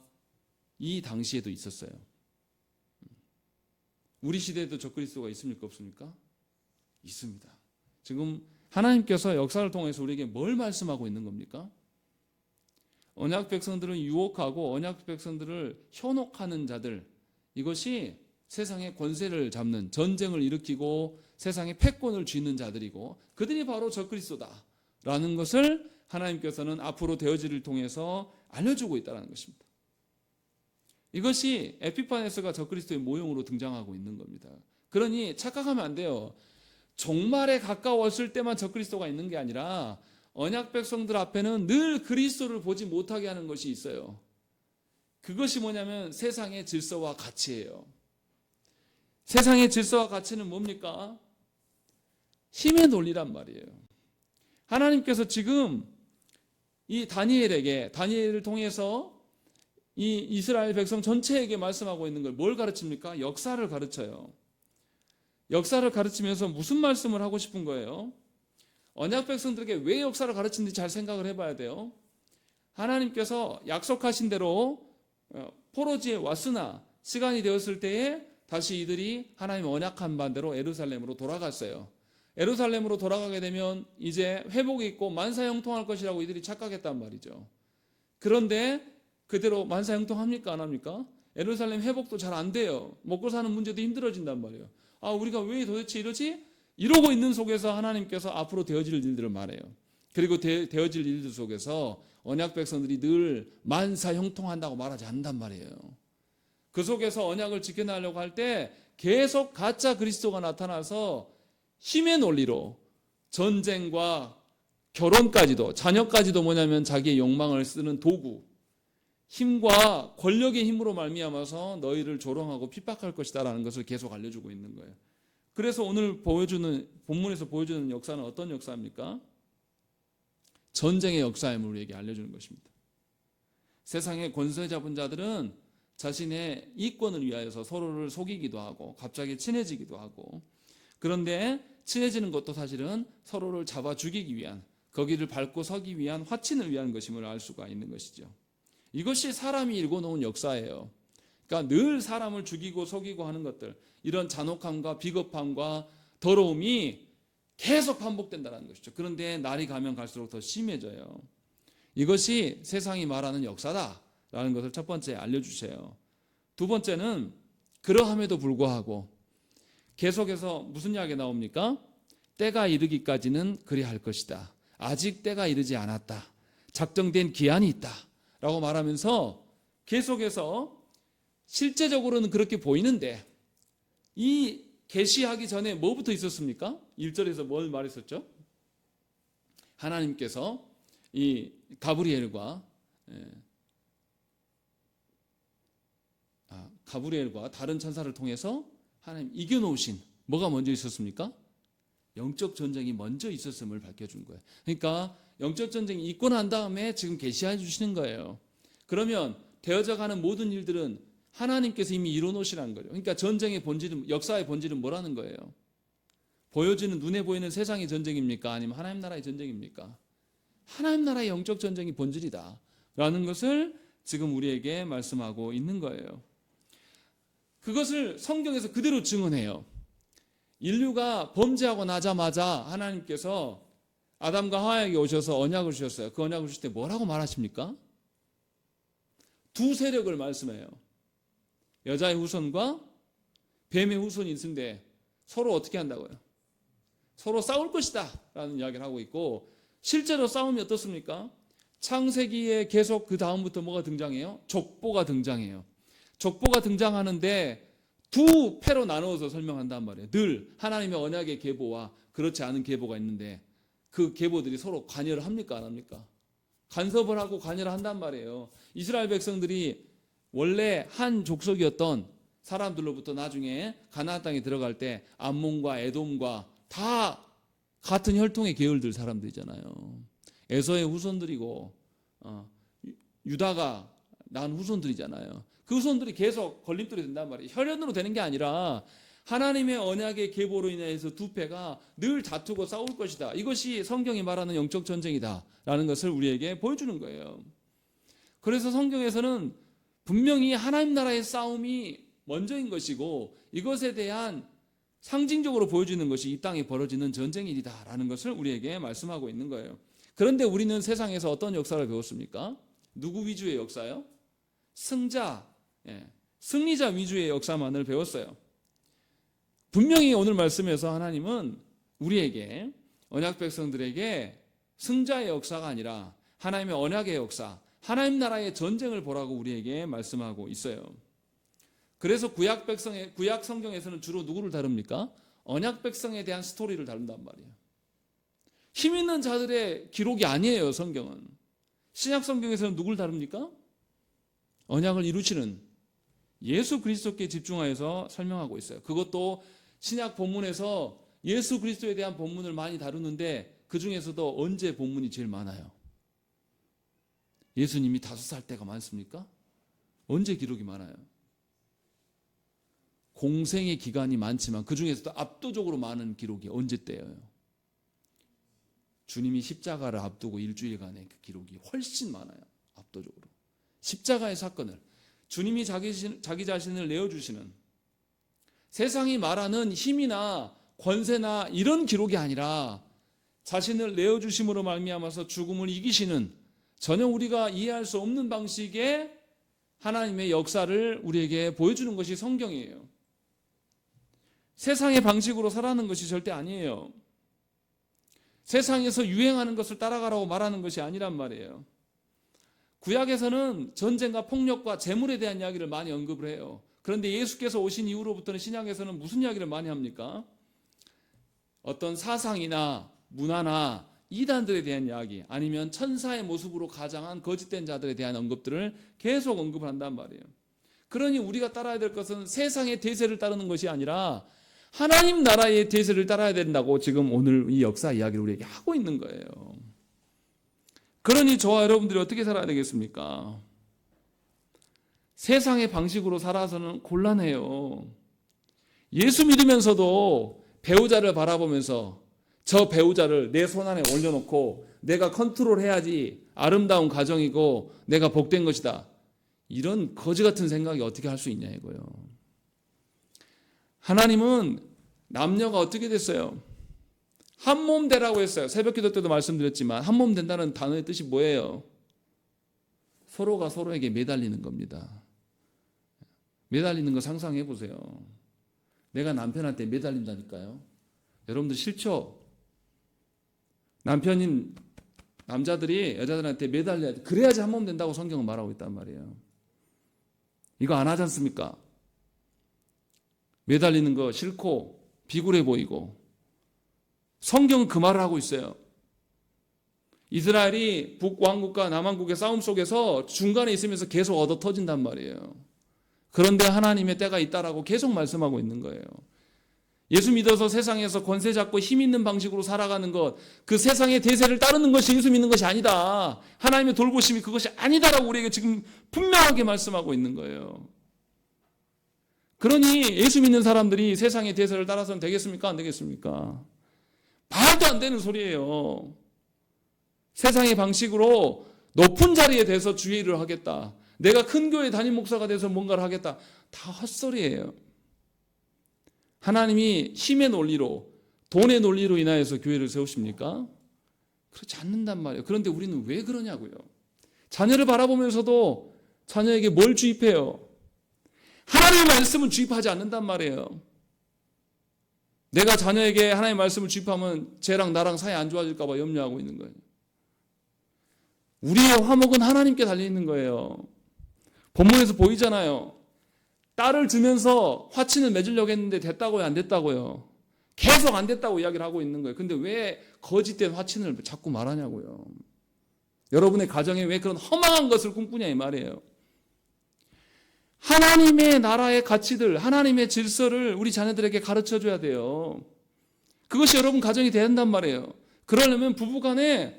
이 당시에도 있었어요. 우리 시대에도 적그리스도가 있습니까? 없습니까? 있습니다. 지금 하나님께서 역사를 통해서 우리에게 뭘 말씀하고 있는 겁니까? 언약 백성들을 유혹하고 언약 백성들을 현혹하는 자들, 이것이 세상의 권세를 잡는, 전쟁을 일으키고 세상의 패권을 쥐는 자들이고 그들이 바로 적그리스도다라는 것을 하나님께서는 앞으로 되어지를 통해서 알려주고 있다는 것입니다. 이것이 에피파네스가 적그리스도의 모형으로 등장하고 있는 겁니다. 그러니 착각하면 안 돼요. 종말에 가까웠을 때만 적그리스도가 있는 게 아니라 언약 백성들 앞에는 늘 그리스도를 보지 못하게 하는 것이 있어요. 그것이 뭐냐면 세상의 질서와 가치예요. 세상의 질서와 가치는 뭡니까? 힘의 논리란 말이에요. 하나님께서 지금 이 다니엘을 통해서 이 이스라엘 백성 전체에게 말씀하고 있는 걸 뭘 가르칩니까? 역사를 가르쳐요. 역사를 가르치면서 무슨 말씀을 하고 싶은 거예요? 언약 백성들에게 왜 역사를 가르치는지 잘 생각을 해봐야 돼요. 하나님께서 약속하신 대로 포로지에 왔으나 시간이 되었을 때에 다시 이들이 하나님 언약한 반대로 예루살렘으로 돌아갔어요. 예루살렘으로 돌아가게 되면 이제 회복이 있고 만사형통할 것이라고 이들이 착각했단 말이죠. 그런데 그대로 만사형통합니까? 안 합니까? 예루살렘 회복도 잘 안 돼요. 먹고 사는 문제도 힘들어진단 말이에요. 아, 우리가 왜 도대체 이러지? 이러고 있는 속에서 하나님께서 앞으로 되어질 일들을 말해요. 그리고 되어질 일들 속에서 언약 백성들이 늘 만사형통한다고 말하지 않는단 말이에요. 그 속에서 언약을 지켜나가려고 할 때 계속 가짜 그리스도가 나타나서 힘의 논리로 전쟁과 결혼까지도, 자녀까지도 뭐냐면 자기의 욕망을 쓰는 도구, 힘과 권력의 힘으로 말미암아서 너희를 조롱하고 핍박할 것이다라는 것을 계속 알려주고 있는 거예요. 그래서 오늘 본문에서 보여주는 역사는 어떤 역사입니까? 전쟁의 역사임을 우리에게 알려주는 것입니다. 세상의 권세 잡은 자들은 자신의 이권을 위하여서 서로를 속이기도 하고 갑자기 친해지기도 하고, 그런데 친해지는 것도 사실은 서로를 잡아 죽이기 위한, 거기를 밟고 서기 위한 화친을 위한 것임을 알 수가 있는 것이죠. 이것이 사람이 읽어놓은 역사예요. 그러니까 늘 사람을 죽이고 속이고 하는 것들, 이런 잔혹함과 비겁함과 더러움이 계속 반복된다는 것이죠. 그런데 날이 가면 갈수록 더 심해져요. 이것이 세상이 말하는 역사다라는 것을 첫 번째 알려주세요. 두 번째는 그러함에도 불구하고 계속해서 무슨 이야기 나옵니까? 때가 이르기까지는 그리할 것이다. 아직 때가 이르지 않았다. 작정된 기한이 있다. 라고 말하면서 계속해서 실제적으로는 그렇게 보이는데 이 계시하기 전에 뭐부터 있었습니까? 1절에서 뭘 말했었죠? 하나님께서 이 가브리엘과 다른 천사를 통해서 하나님 이겨놓으신 뭐가 먼저 있었습니까? 영적 전쟁이 먼저 있었음을 밝혀준 거예요. 그러니까 영적 전쟁이 있고 난 다음에 지금 계시해 주시는 거예요. 그러면 되어져가는 모든 일들은 하나님께서 이미 이뤄놓으시라는 거예요. 그러니까 전쟁의 본질은, 역사의 본질은 뭐라는 거예요? 보여지는, 눈에 보이는 세상의 전쟁입니까? 아니면 하나님 나라의 전쟁입니까? 하나님 나라의 영적 전쟁이 본질이다 라는 것을 지금 우리에게 말씀하고 있는 거예요. 그것을 성경에서 그대로 증언해요. 인류가 범죄하고 나자마자 하나님께서 아담과 하와에게 오셔서 언약을 주셨어요. 그 언약을 주실 때 뭐라고 말하십니까? 두 세력을 말씀해요. 여자의 후손과 뱀의 후손이 있는데 서로 어떻게 한다고요? 서로 싸울 것이다 라는 이야기를 하고 있고, 실제로 싸움이 어떻습니까? 창세기에 계속 그 다음부터 뭐가 등장해요? 족보가 등장해요. 족보가 등장하는데 두 패로 나누어서 설명한단 말이에요. 늘 하나님의 언약의 계보와 그렇지 않은 계보가 있는데 그 계보들이 서로 관여를 합니까? 안 합니까? 간섭을 하고 관여를 한단 말이에요. 이스라엘 백성들이 원래 한 족속이었던 사람들로부터 나중에 가나안 땅에 들어갈 때 암몬과 에돔과 다 같은 혈통의 계열들 사람들이잖아요. 에서의 후손들이고 유다가 낳은 후손들이잖아요. 그 후손들이 계속 걸림돌이 된단 말이에요. 혈연으로 되는 게 아니라 하나님의 언약의 계보로 인해서 두 패가 늘 다투고 싸울 것이다. 이것이 성경이 말하는 영적 전쟁이다라는 것을 우리에게 보여주는 거예요. 그래서 성경에서는 분명히 하나님 나라의 싸움이 먼저인 것이고 이것에 대한 상징적으로 보여주는 것이 이 땅에 벌어지는 전쟁일이다라는 것을 우리에게 말씀하고 있는 거예요. 그런데 우리는 세상에서 어떤 역사를 배웠습니까? 누구 위주의 역사요? 승자, 승리자 위주의 역사만을 배웠어요. 분명히 오늘 말씀에서 하나님은 우리에게 언약 백성들에게 승자의 역사가 아니라 하나님의 언약의 역사, 하나님 나라의 전쟁을 보라고 우리에게 말씀하고 있어요. 그래서 구약 성경에서는 주로 누구를 다룹니까? 언약 백성에 대한 스토리를 다룬단 말이에요. 힘 있는 자들의 기록이 아니에요, 성경은. 신약 성경에서는 누구를 다룹니까? 언약을 이루시는 예수 그리스도께 집중하여서 설명하고 있어요. 그것도 신약 본문에서 예수 그리스도에 대한 본문을 많이 다루는데 그 중에서도 언제 본문이 제일 많아요? 예수님이 5살 때가 많습니까? 언제 기록이 많아요? 공생의 기간이 많지만 그 중에서도 압도적으로 많은 기록이 언제 때예요? 주님이 십자가를 앞두고 일주일간의 그 기록이 훨씬 많아요. 압도적으로. 십자가의 사건을 주님이 자기 자신을 내어주시는 세상이 말하는 힘이나 권세나 이런 기록이 아니라 자신을 내어주심으로 말미암아서 죽음을 이기시는 전혀 우리가 이해할 수 없는 방식의 하나님의 역사를 우리에게 보여주는 것이 성경이에요. 세상의 방식으로 살아가는 것이 절대 아니에요. 세상에서 유행하는 것을 따라가라고 말하는 것이 아니란 말이에요. 구약에서는 전쟁과 폭력과 재물에 대한 이야기를 많이 언급을 해요. 그런데 예수께서 오신 이후로부터는 신약에서는 무슨 이야기를 많이 합니까? 어떤 사상이나 문화나 이단들에 대한 이야기, 아니면 천사의 모습으로 가장한 거짓된 자들에 대한 언급들을 계속 언급을 한단 말이에요. 그러니 우리가 따라야 될 것은 세상의 대세를 따르는 것이 아니라 하나님 나라의 대세를 따라야 된다고 지금 오늘 이 역사 이야기를 우리에게 하고 있는 거예요. 그러니 저와 여러분들이 어떻게 살아야 되겠습니까? 세상의 방식으로 살아서는 곤란해요. 예수 믿으면서도 배우자를 바라보면서 저 배우자를 내 손 안에 올려놓고 내가 컨트롤해야지 아름다운 가정이고 내가 복된 것이다. 이런 거지 같은 생각이 어떻게 할 수 있냐 이거예요. 하나님은 남녀가 어떻게 됐어요? 한 몸 되라고 했어요. 새벽기도 때도 말씀드렸지만 한 몸 된다는 단어의 뜻이 뭐예요? 서로가 서로에게 매달리는 겁니다. 매달리는 거 상상해 보세요. 내가 남편한테 매달린다니까요. 여러분들 싫죠? 남편인 남자들이 여자들한테 매달려야 돼. 그래야지 한 몸 된다고 성경은 말하고 있단 말이에요. 이거 안 하지 않습니까? 매달리는 거 싫고 비굴해 보이고 성경은 그 말을 하고 있어요. 이스라엘이 북왕국과 남왕국의 싸움 속에서 중간에 있으면서 계속 얻어 터진단 말이에요. 그런데 하나님의 때가 있다라고 계속 말씀하고 있는 거예요. 예수 믿어서 세상에서 권세 잡고 힘 있는 방식으로 살아가는 것, 그 세상의 대세를 따르는 것이 예수 믿는 것이 아니다. 하나님의 돌보심이 그것이 아니다라고 우리에게 지금 분명하게 말씀하고 있는 거예요. 그러니 예수 믿는 사람들이 세상의 대세를 따라서는 되겠습니까? 안 되겠습니까? 말도 안 되는 소리예요. 세상의 방식으로 높은 자리에 대해서 주의를 하겠다. 내가 큰 교회 담임 목사가 돼서 뭔가를 하겠다. 다 헛소리예요. 하나님이 힘의 논리로, 돈의 논리로 인하여서 교회를 세우십니까? 그렇지 않는단 말이에요. 그런데 우리는 왜 그러냐고요. 자녀를 바라보면서도 자녀에게 뭘 주입해요? 하나님의 말씀은 주입하지 않는단 말이에요. 내가 자녀에게 하나님의 말씀을 주입하면 쟤랑 나랑 사이 안 좋아질까 봐 염려하고 있는 거예요. 우리의 화목은 하나님께 달려있는 거예요. 본문에서 보이잖아요. 딸을 주면서 화친을 맺으려고 했는데 됐다고요? 안 됐다고요? 계속 안 됐다고 이야기를 하고 있는 거예요. 근데 왜 거짓된 화친을 자꾸 말하냐고요. 여러분의 가정에 왜 그런 허망한 것을 꿈꾸냐 이 말이에요. 하나님의 나라의 가치들, 하나님의 질서를 우리 자녀들에게 가르쳐줘야 돼요. 그것이 여러분 가정이 돼야 한단 말이에요. 그러려면 부부간에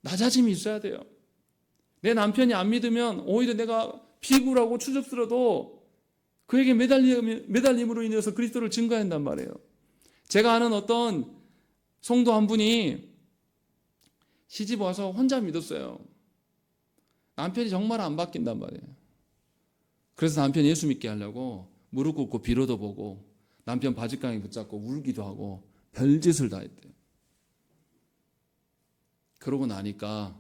낮아짐이 있어야 돼요. 내 남편이 안 믿으면 오히려 내가 비굴하고 추접스러도 그에게 매달림으로 인해서 그리스도를 증거한단 말이에요. 제가 아는 어떤 성도 한 분이 시집 와서 혼자 믿었어요. 남편이 정말 안 바뀐단 말이에요. 그래서 남편 예수 믿게 하려고 무릎 꿇고 빌어도 보고 남편 바지깡이 붙잡고 울기도 하고 별짓을 다 했대요. 그러고 나니까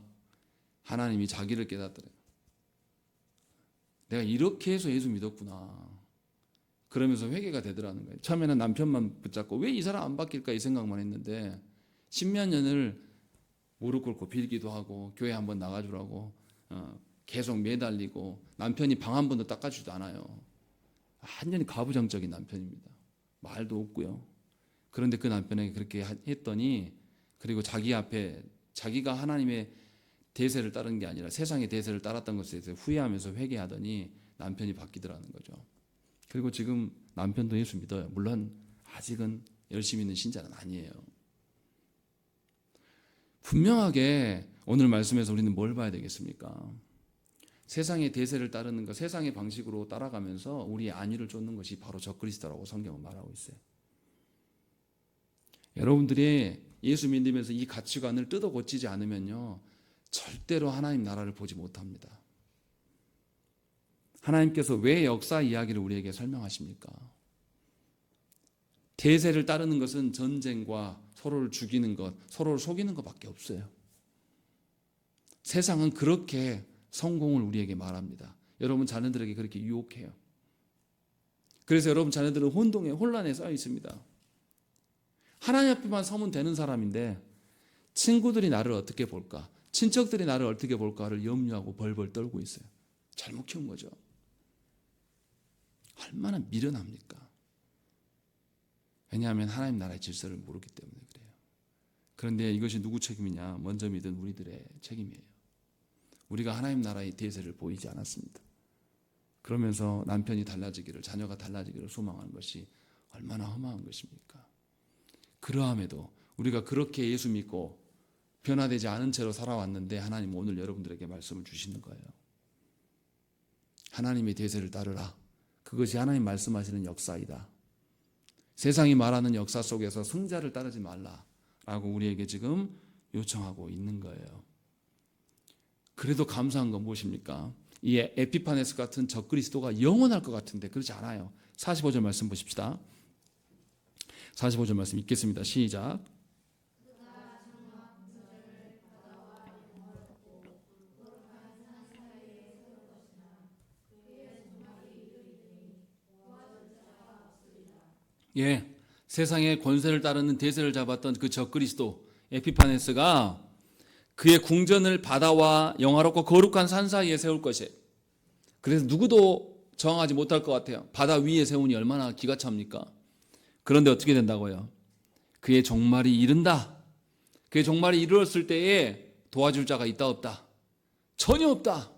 하나님이 자기를 깨닫더래요. 내가 이렇게 해서 예수 믿었구나. 그러면서 회개가 되더라는 거예요. 처음에는 남편만 붙잡고 왜 이 사람 안 바뀔까 이 생각만 했는데 10몇 년을 무릎 꿇고 빌기도 하고 교회 한번 나가주라고 계속 매달리고 남편이 방 한 번도 닦아주지도 않아요. 완전히 가부장적인 남편입니다. 말도 없고요. 그런데 그 남편에게 그렇게 했더니 그리고 자기 앞에 자기가 하나님의 대세를 따른 게 아니라 세상의 대세를 따랐던 것에 대해서 후회하면서 회개하더니 남편이 바뀌더라는 거죠. 그리고 지금 남편도 예수 믿어요. 물론 아직은 열심히 있는 신자는 아니에요. 분명하게 오늘 말씀에서 우리는 뭘 봐야 되겠습니까? 세상의 대세를 따르는 것, 세상의 방식으로 따라가면서 우리의 안위를 쫓는 것이 바로 적그리스도라고 성경은 말하고 있어요. 여러분들이 예수 믿으면서 이 가치관을 뜯어 고치지 않으면요 절대로 하나님 나라를 보지 못합니다. 하나님께서 왜 역사 이야기를 우리에게 설명하십니까? 대세를 따르는 것은 전쟁과 서로를 죽이는 것, 서로를 속이는 것밖에 없어요. 세상은 그렇게 성공을 우리에게 말합니다. 여러분 자녀들에게 그렇게 유혹해요. 그래서 여러분 자녀들은 혼란에 쌓여 있습니다. 하나님 앞에만 서면 되는 사람인데 친구들이 나를 어떻게 볼까, 친척들이 나를 어떻게 볼까를 염려하고 벌벌 떨고 있어요. 잘못 키운 거죠. 얼마나 미련합니까? 왜냐하면 하나님 나라의 질서를 모르기 때문에 그래요. 그런데 이것이 누구 책임이냐? 먼저 믿은 우리들의 책임이에요. 우리가 하나님 나라의 대세를 보이지 않았습니다. 그러면서 남편이 달라지기를, 자녀가 달라지기를 소망하는 것이 얼마나 험한 것입니까? 그러함에도 우리가 그렇게 예수 믿고 변화되지 않은 채로 살아왔는데 하나님은 오늘 여러분들에게 말씀을 주시는 거예요. 하나님의 대세를 따르라. 그것이 하나님 말씀하시는 역사이다. 세상이 말하는 역사 속에서 승자를 따르지 말라라고 우리에게 지금 요청하고 있는 거예요. 그래도 감사한 건 무엇입니까? 이 에피파네스 같은 적그리스도가 영원할 것 같은데 그렇지 않아요. 45절 말씀 보십시다. 45절 말씀 읽겠습니다. 시작. 예, 세상의 권세를 따르는 대세를 잡았던 그 적그리스도 에피파네스가 그의 궁전을 바다와 영화롭고 거룩한 산 사이에 세울 것이에요. 그래서 누구도 저항하지 못할 것 같아요. 바다 위에 세우니 얼마나 기가 찹니까? 그런데 어떻게 된다고요? 그의 종말이 이른다. 그의 종말이 이르렀을 때에 도와줄 자가 있다 없다? 전혀 없다.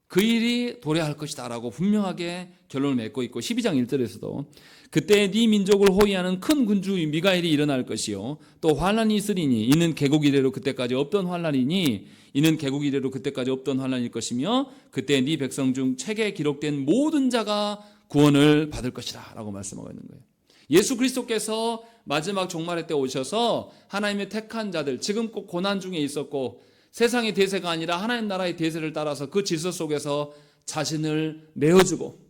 그 일이 도래할 것이다 라고 분명하게 결론을 맺고 있고 12장 1절에서도 그때 네 민족을 호위하는 큰 군주 미가엘이 일어날 것이요 또 환란이 있으리니 이는 개국 이래로 그때까지 없던 환란이니 이는 개국 이래로 그때까지 없던 환란일 것이며 그때 네 백성 중 책에 기록된 모든 자가 구원을 받을 것이다 라고 말씀하고 있는 거예요. 예수 그리스도께서 마지막 종말의 때 오셔서 하나님의 택한 자들, 지금 꼭 고난 중에 있었고 세상의 대세가 아니라 하나님 나라의 대세를 따라서 그 질서 속에서 자신을 내어주고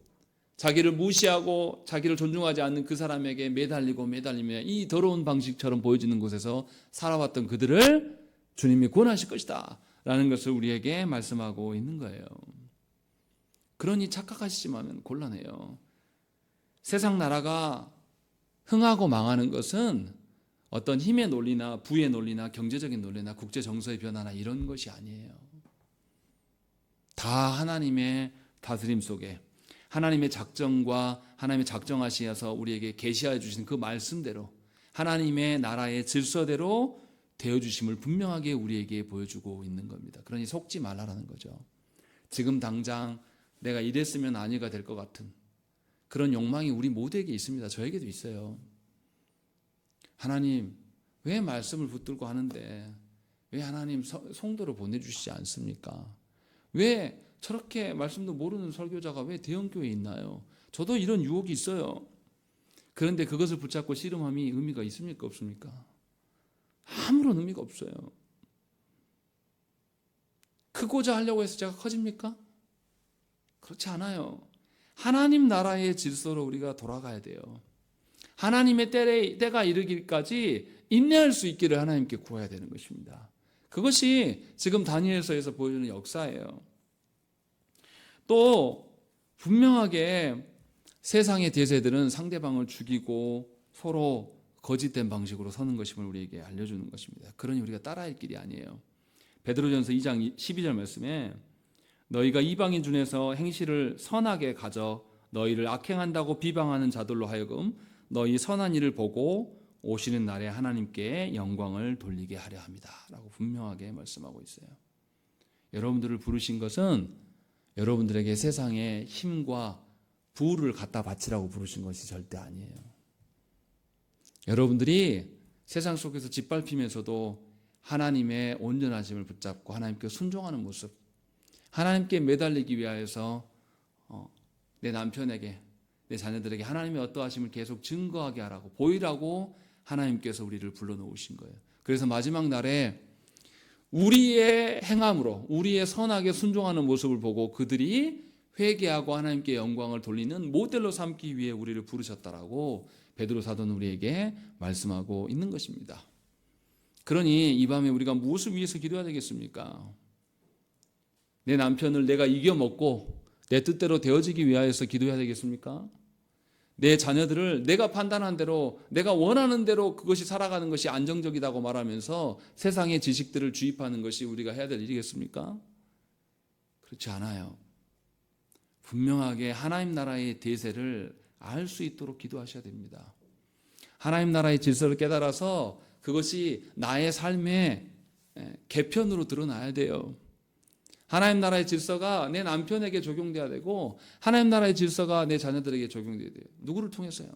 자기를 무시하고 자기를 존중하지 않는 그 사람에게 매달리며 이 더러운 방식처럼 보여지는 곳에서 살아왔던 그들을 주님이 구원하실 것이다 라는 것을 우리에게 말씀하고 있는 거예요. 그러니 착각하시지만 곤란해요. 세상 나라가 흥하고 망하는 것은 어떤 힘의 논리나 부의 논리나 경제적인 논리나 국제 정서의 변화나 이런 것이 아니에요. 다 하나님의 다스림 속에 하나님의 작정과 하나님의 작정하시어서 우리에게 계시하여 주신 그 말씀대로 하나님의 나라의 질서대로 되어주심을 분명하게 우리에게 보여주고 있는 겁니다. 그러니 속지 말라라는 거죠. 지금 당장 내가 이랬으면 아니가 될 것 같은 그런 욕망이 우리 모두에게 있습니다. 저에게도 있어요. 하나님 왜 말씀을 붙들고 하는데 왜 하나님 성도를 보내주시지 않습니까? 왜 저렇게 말씀도 모르는 설교자가 왜 대형교회에 있나요? 저도 이런 유혹이 있어요. 그런데 그것을 붙잡고 씨름함이 의미가 있습니까? 없습니까? 아무런 의미가 없어요. 크고자 하려고 해서 제가 커집니까? 그렇지 않아요. 하나님 나라의 질서로 우리가 돌아가야 돼요. 하나님의 때가 이르기까지 인내할 수 있기를 하나님께 구해야 되는 것입니다. 그것이 지금 다니엘서에서 보여주는 역사예요. 또 분명하게 세상의 대세들은 상대방을 죽이고 서로 거짓된 방식으로 서는 것임을 우리에게 알려주는 것입니다. 그러니 우리가 따라할 길이 아니에요. 베드로전서 2장 12절 말씀에 너희가 이방인 중에서 행실을 선하게 가져 너희를 악행한다고 비방하는 자들로 하여금 너희 선한 일을 보고 오시는 날에 하나님께 영광을 돌리게 하려 합니다. 라고 분명하게 말씀하고 있어요. 여러분들을 부르신 것은 여러분들에게 세상의 힘과 부를 갖다 바치라고 부르신 것이 절대 아니에요. 여러분들이 세상 속에서 짓밟히면서도 하나님의 온전하심을 붙잡고 하나님께 순종하는 모습, 하나님께 매달리기 위하여서 내 남편에게, 내 자녀들에게 하나님의 어떠하심을 계속 증거하게 하라고, 보이라고 하나님께서 우리를 불러놓으신 거예요. 그래서 마지막 날에 우리의 행함으로, 우리의 선하게 순종하는 모습을 보고 그들이 회개하고 하나님께 영광을 돌리는 모델로 삼기 위해 우리를 부르셨다라고 베드로 사도는 우리에게 말씀하고 있는 것입니다. 그러니 이 밤에 우리가 무엇을 위해서 기도해야 되겠습니까? 내 남편을 내가 이겨먹고 내 뜻대로 되어지기 위하여서 기도해야 되겠습니까? 내 자녀들을 내가 판단한 대로, 내가 원하는 대로 그것이 살아가는 것이 안정적이라고 말하면서 세상의 지식들을 주입하는 것이 우리가 해야 될 일이겠습니까? 그렇지 않아요. 분명하게 하나님 나라의 대세를 알 수 있도록 기도하셔야 됩니다. 하나님 나라의 질서를 깨달아서 그것이 나의 삶의 개편으로 드러나야 돼요. 하나님 나라의 질서가 내 남편에게 적용돼야 되고 하나님 나라의 질서가 내 자녀들에게 적용돼야 돼요. 누구를 통해서요?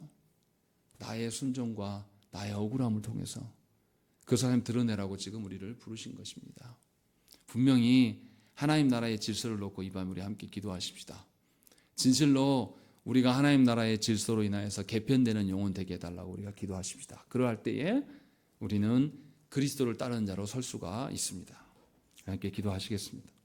나의 순종과 나의 억울함을 통해서 그 사람 드러내라고 지금 우리를 부르신 것입니다. 분명히 하나님 나라의 질서를 놓고 이 밤 우리 함께 기도하십시다. 진실로 우리가 하나님 나라의 질서로 인하여서 개편되는 영혼 되게 해달라고 우리가 기도하십시다. 그러할 때에 우리는 그리스도를 따르는 자로 설 수가 있습니다. 함께 기도하시겠습니다.